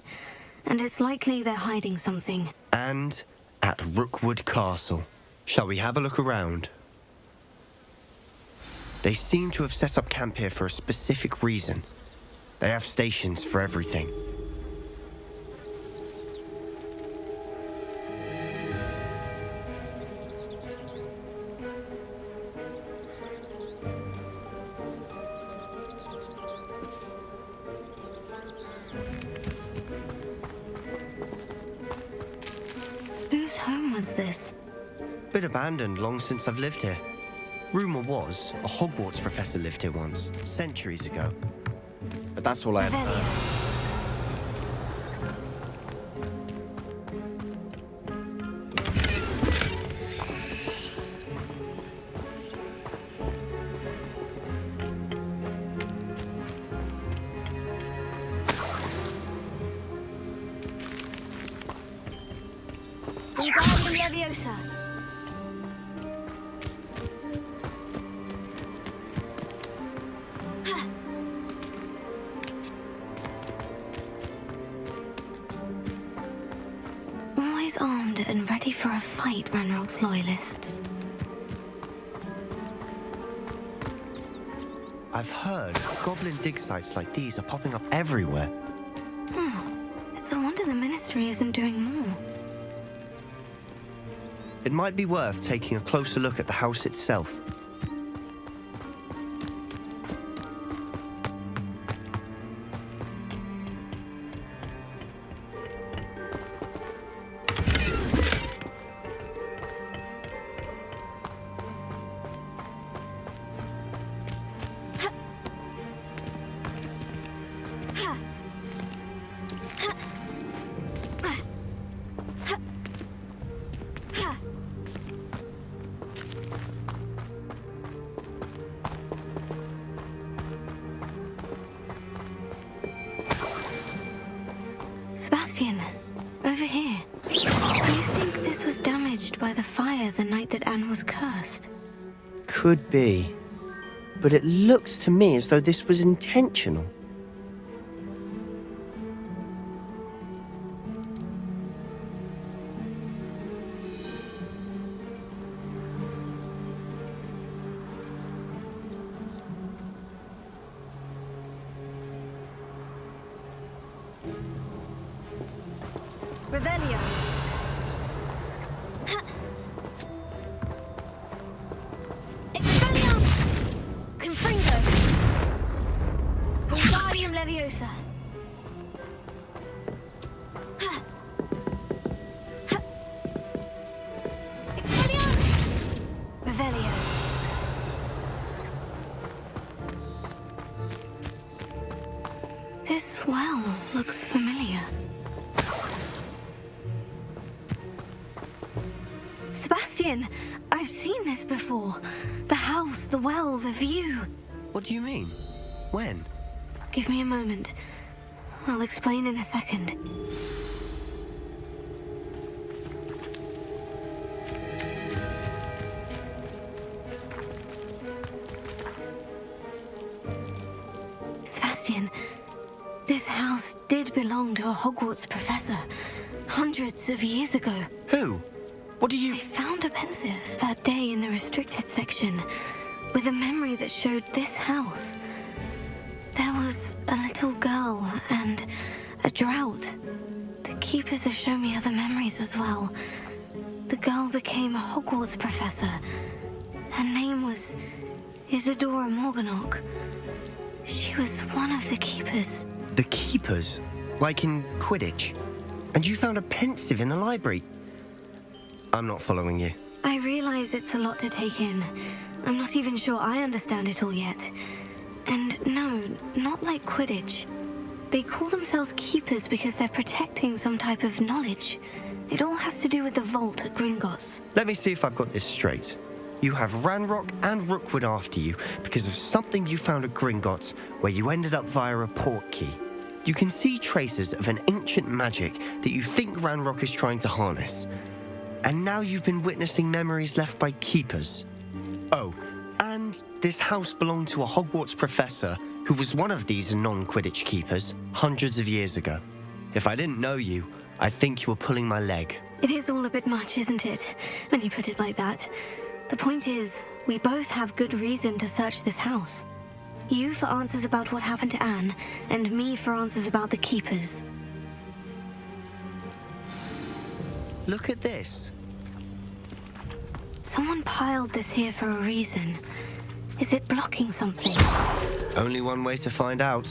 Speaker 2: and it's likely they're hiding something.
Speaker 17: And at Rookwood Castle. Shall we have a look around? They seem to have set up camp here for a specific reason. They have stations for everything.
Speaker 2: Whose home was this?
Speaker 17: Been abandoned long since I've lived here. Rumour was a Hogwarts professor lived here once, centuries ago. But that's all I had heard.
Speaker 2: Wingardium Leviosa. Always armed and ready for a fight, Ranrock's Loyalists.
Speaker 17: I've heard goblin dig sites like these are popping up everywhere.
Speaker 2: It's a wonder the Ministry isn't doing more.
Speaker 17: It might be worth taking a closer look at the house itself.
Speaker 2: Sebastian, over here. Do you think this was damaged by the fire the night that Anne was cursed?
Speaker 17: Could be. But it looks to me as though this was intentional.
Speaker 2: Revelio. Expelliarmus. Confringo. Wingardium Leviosa. Expelliarmus. Revelio. This well looks familiar. Sebastian, I've seen this before. The house, the well, the view.
Speaker 17: What do you mean? When?
Speaker 2: Give me a moment. I'll explain in a second. Sebastian, this house did belong to a Hogwarts professor hundreds of years ago.
Speaker 17: Who? What do you...
Speaker 2: I found a pensive that day in the restricted section with a memory that showed this house. There was a little girl and a drought. The keepers have shown me other memories as well. The girl became a Hogwarts professor. Her name was Isadora Morganach. She was one of the keepers.
Speaker 17: The keepers? Like in Quidditch? And you found a pensive in the library? I'm not following you.
Speaker 2: I realize it's a lot to take in. I'm not even sure I understand it all yet. And no, not like Quidditch. They call themselves keepers because they're protecting some type of knowledge. It all has to do with the vault at Gringotts.
Speaker 17: Let me see if I've got this straight. You have Ranrock and Rookwood after you because of something you found at Gringotts where you ended up via a portkey. You can see traces of an ancient magic that you think Ranrock is trying to harness. And now you've been witnessing memories left by keepers. Oh, and this house belonged to a Hogwarts professor who was one of these non-Quidditch keepers hundreds of years ago. If I didn't know you, I'd think you were pulling my leg.
Speaker 2: It is all a bit much, isn't it, when you put it like that? The point is, we both have good reason to search this house. You for answers about what happened to Anne, and me for answers about the keepers.
Speaker 17: Look at this.
Speaker 2: Someone piled this here for a reason. Is it blocking something?
Speaker 17: Only one way to find out.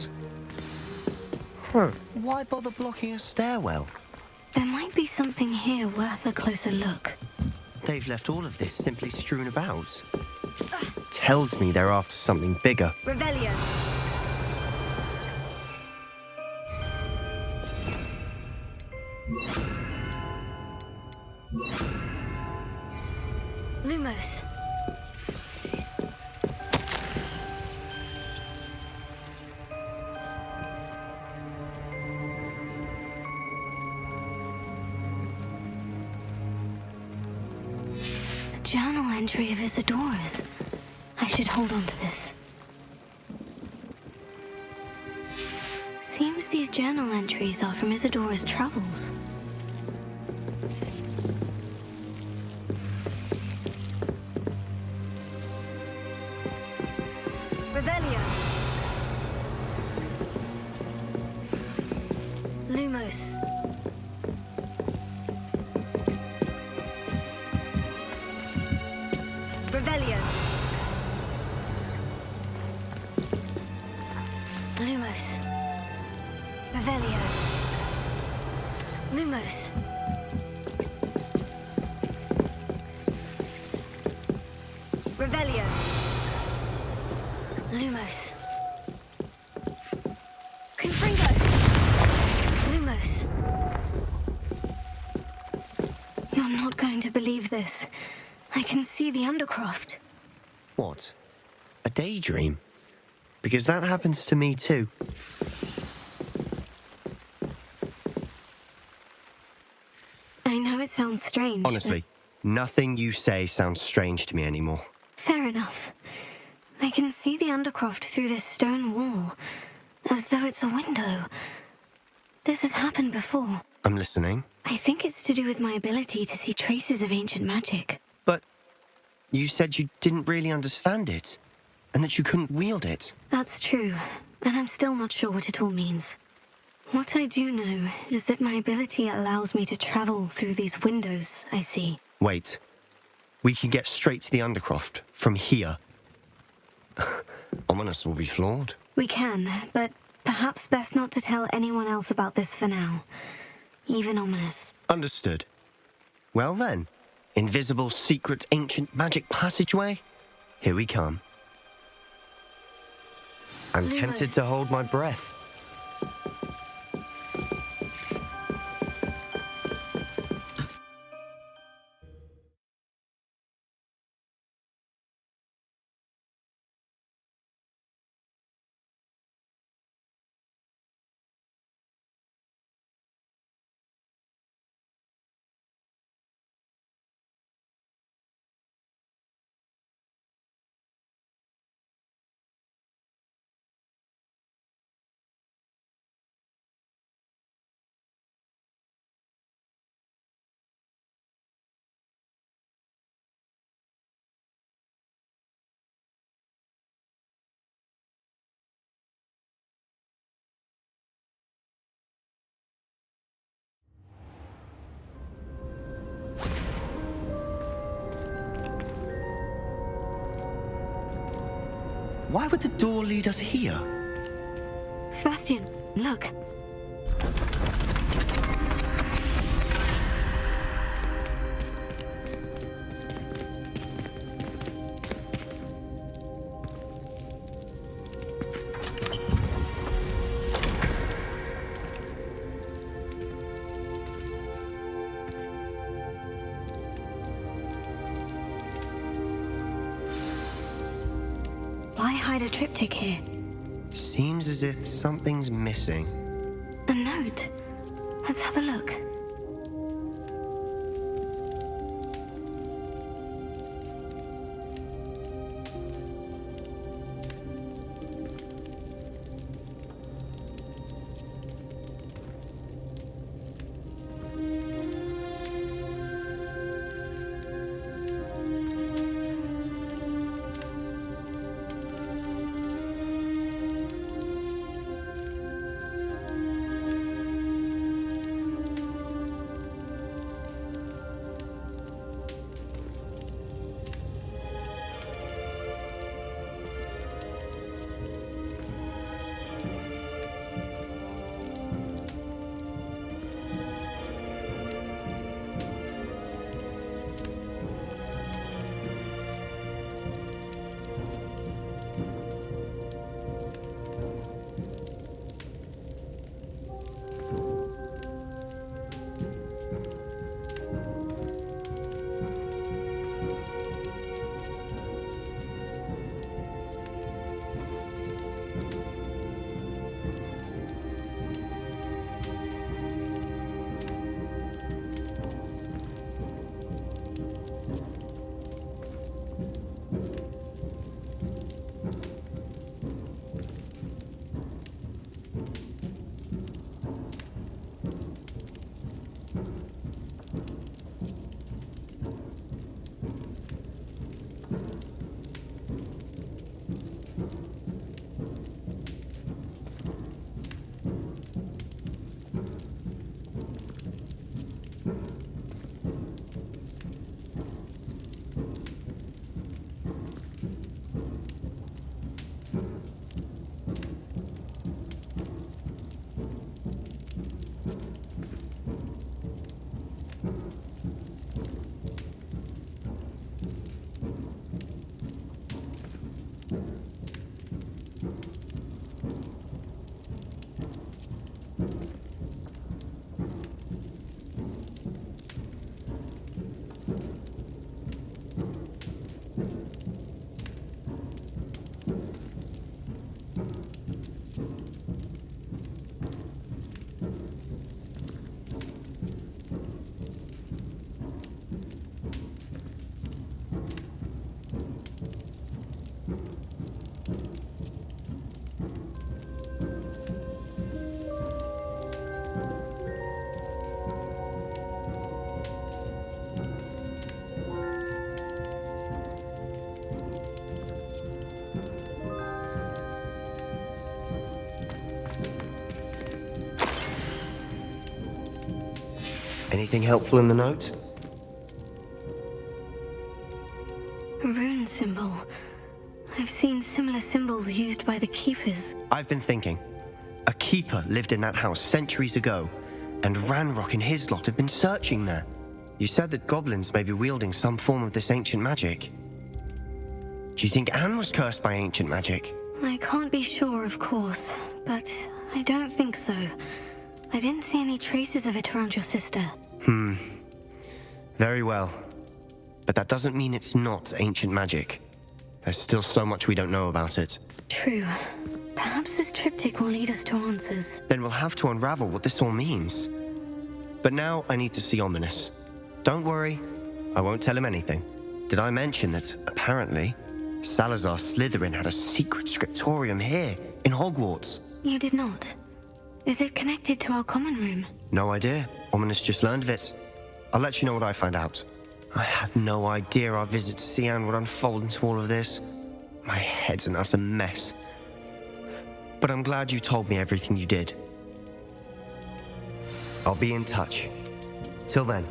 Speaker 17: Why bother blocking a stairwell?
Speaker 2: There might be something here worth a closer look.
Speaker 17: They've left all of this simply strewn about. Tells me they're after something bigger.
Speaker 2: Revelio. Lumos. A journal entry of Isadora's. I should hold on to this. Seems these journal entries are from Isadora's travels. Revelio. Lumos. Revelio. Lumos. Revelio. Lumos. Revelio. Lumos. Confringo. Lumos. You're not going to believe this. I can see the Undercroft.
Speaker 17: What? A daydream? Because that happens to me too.
Speaker 2: I know it sounds strange.
Speaker 17: Honestly, nothing you say sounds strange to me anymore.
Speaker 2: Fair enough. I can see the Undercroft through this stone wall, as though it's a window. This has happened before.
Speaker 17: I'm listening.
Speaker 2: I think it's to do with my ability to see traces of ancient magic.
Speaker 17: But you said you didn't really understand it, and that you couldn't wield it.
Speaker 2: That's true, and I'm still not sure what it all means. What I do know is that my ability allows me to travel through these windows I see.
Speaker 17: Wait. We can get straight to the Undercroft from here. Ominous will be flawed.
Speaker 2: We can, but perhaps best not to tell anyone else about this for now. Even Ominous.
Speaker 17: Understood. Well then, invisible, secret, ancient magic passageway? Here we come. I'm tempted to hold my breath. Why would the door lead us here?
Speaker 2: Sebastian, look. Why hide a triptych here?
Speaker 17: Seems as if something's missing.
Speaker 2: A note. Let's have a look.
Speaker 17: Anything helpful in the note?
Speaker 2: A rune symbol. I've seen similar symbols used by the keepers.
Speaker 17: I've been thinking. A keeper lived in that house centuries ago, and Ranrock and his lot have been searching there. You said that goblins may be wielding some form of this ancient magic. Do you think Anne was cursed by ancient magic?
Speaker 2: I can't be sure, of course, but I don't think so. I didn't see any traces of it around your sister.
Speaker 17: Very well. But that doesn't mean it's not ancient magic. There's still so much we don't know about it.
Speaker 2: True. Perhaps this triptych will lead us to answers.
Speaker 17: Then we'll have to unravel what this all means. But now I need to see Ominous. Don't worry, I won't tell him anything. Did I mention that, apparently, Salazar Slytherin had a secret scriptorium here, in Hogwarts?
Speaker 2: You did not. Is it connected to our common room?
Speaker 17: No idea. Ominous just learned of it. I'll let you know what I find out. I had no idea our visit to Cian would unfold into all of this. My head's an utter mess. But I'm glad you told me everything you did. I'll be in touch. Till then.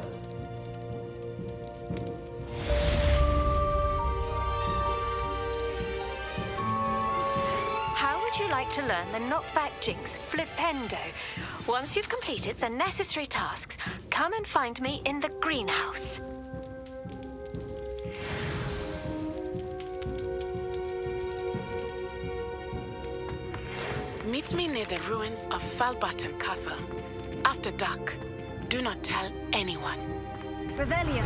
Speaker 11: to learn the knockback jinx flipendo. Once you've completed the necessary tasks, come and find me in the greenhouse.
Speaker 21: Meet me near the ruins of Falbaton Castle. After dark. Do not tell anyone.
Speaker 2: Revelio.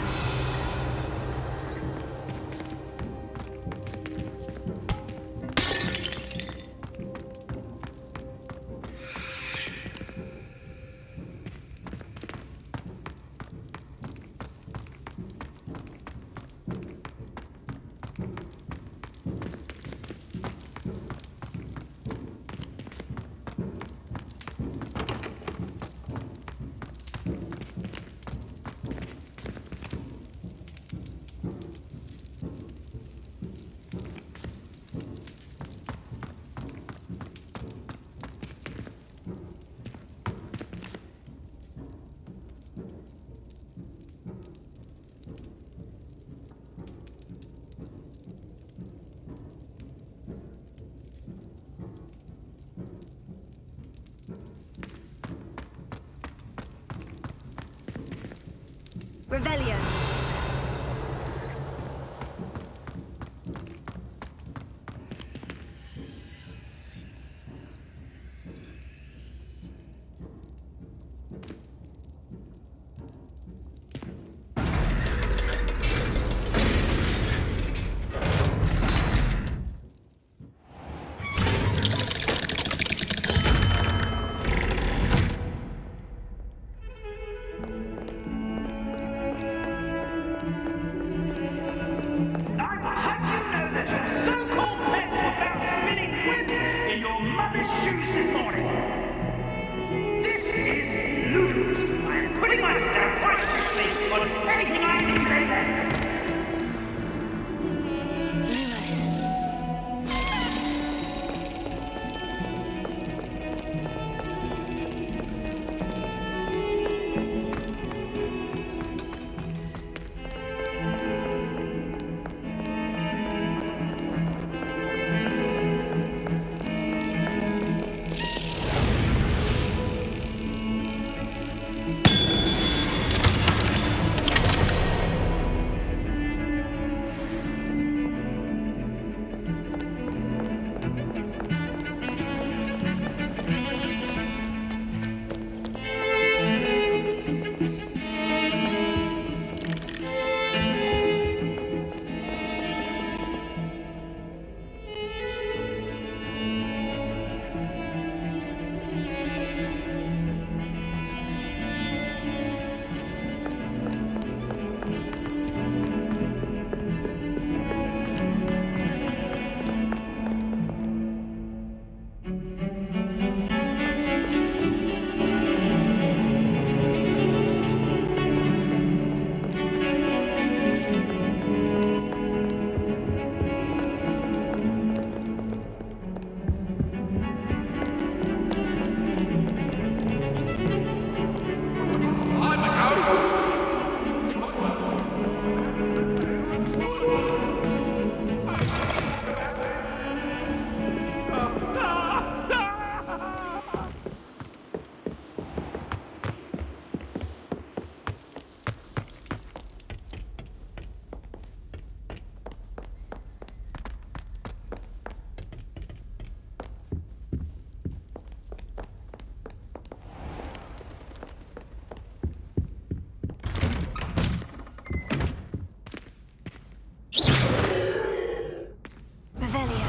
Speaker 2: Revelio. Revelio.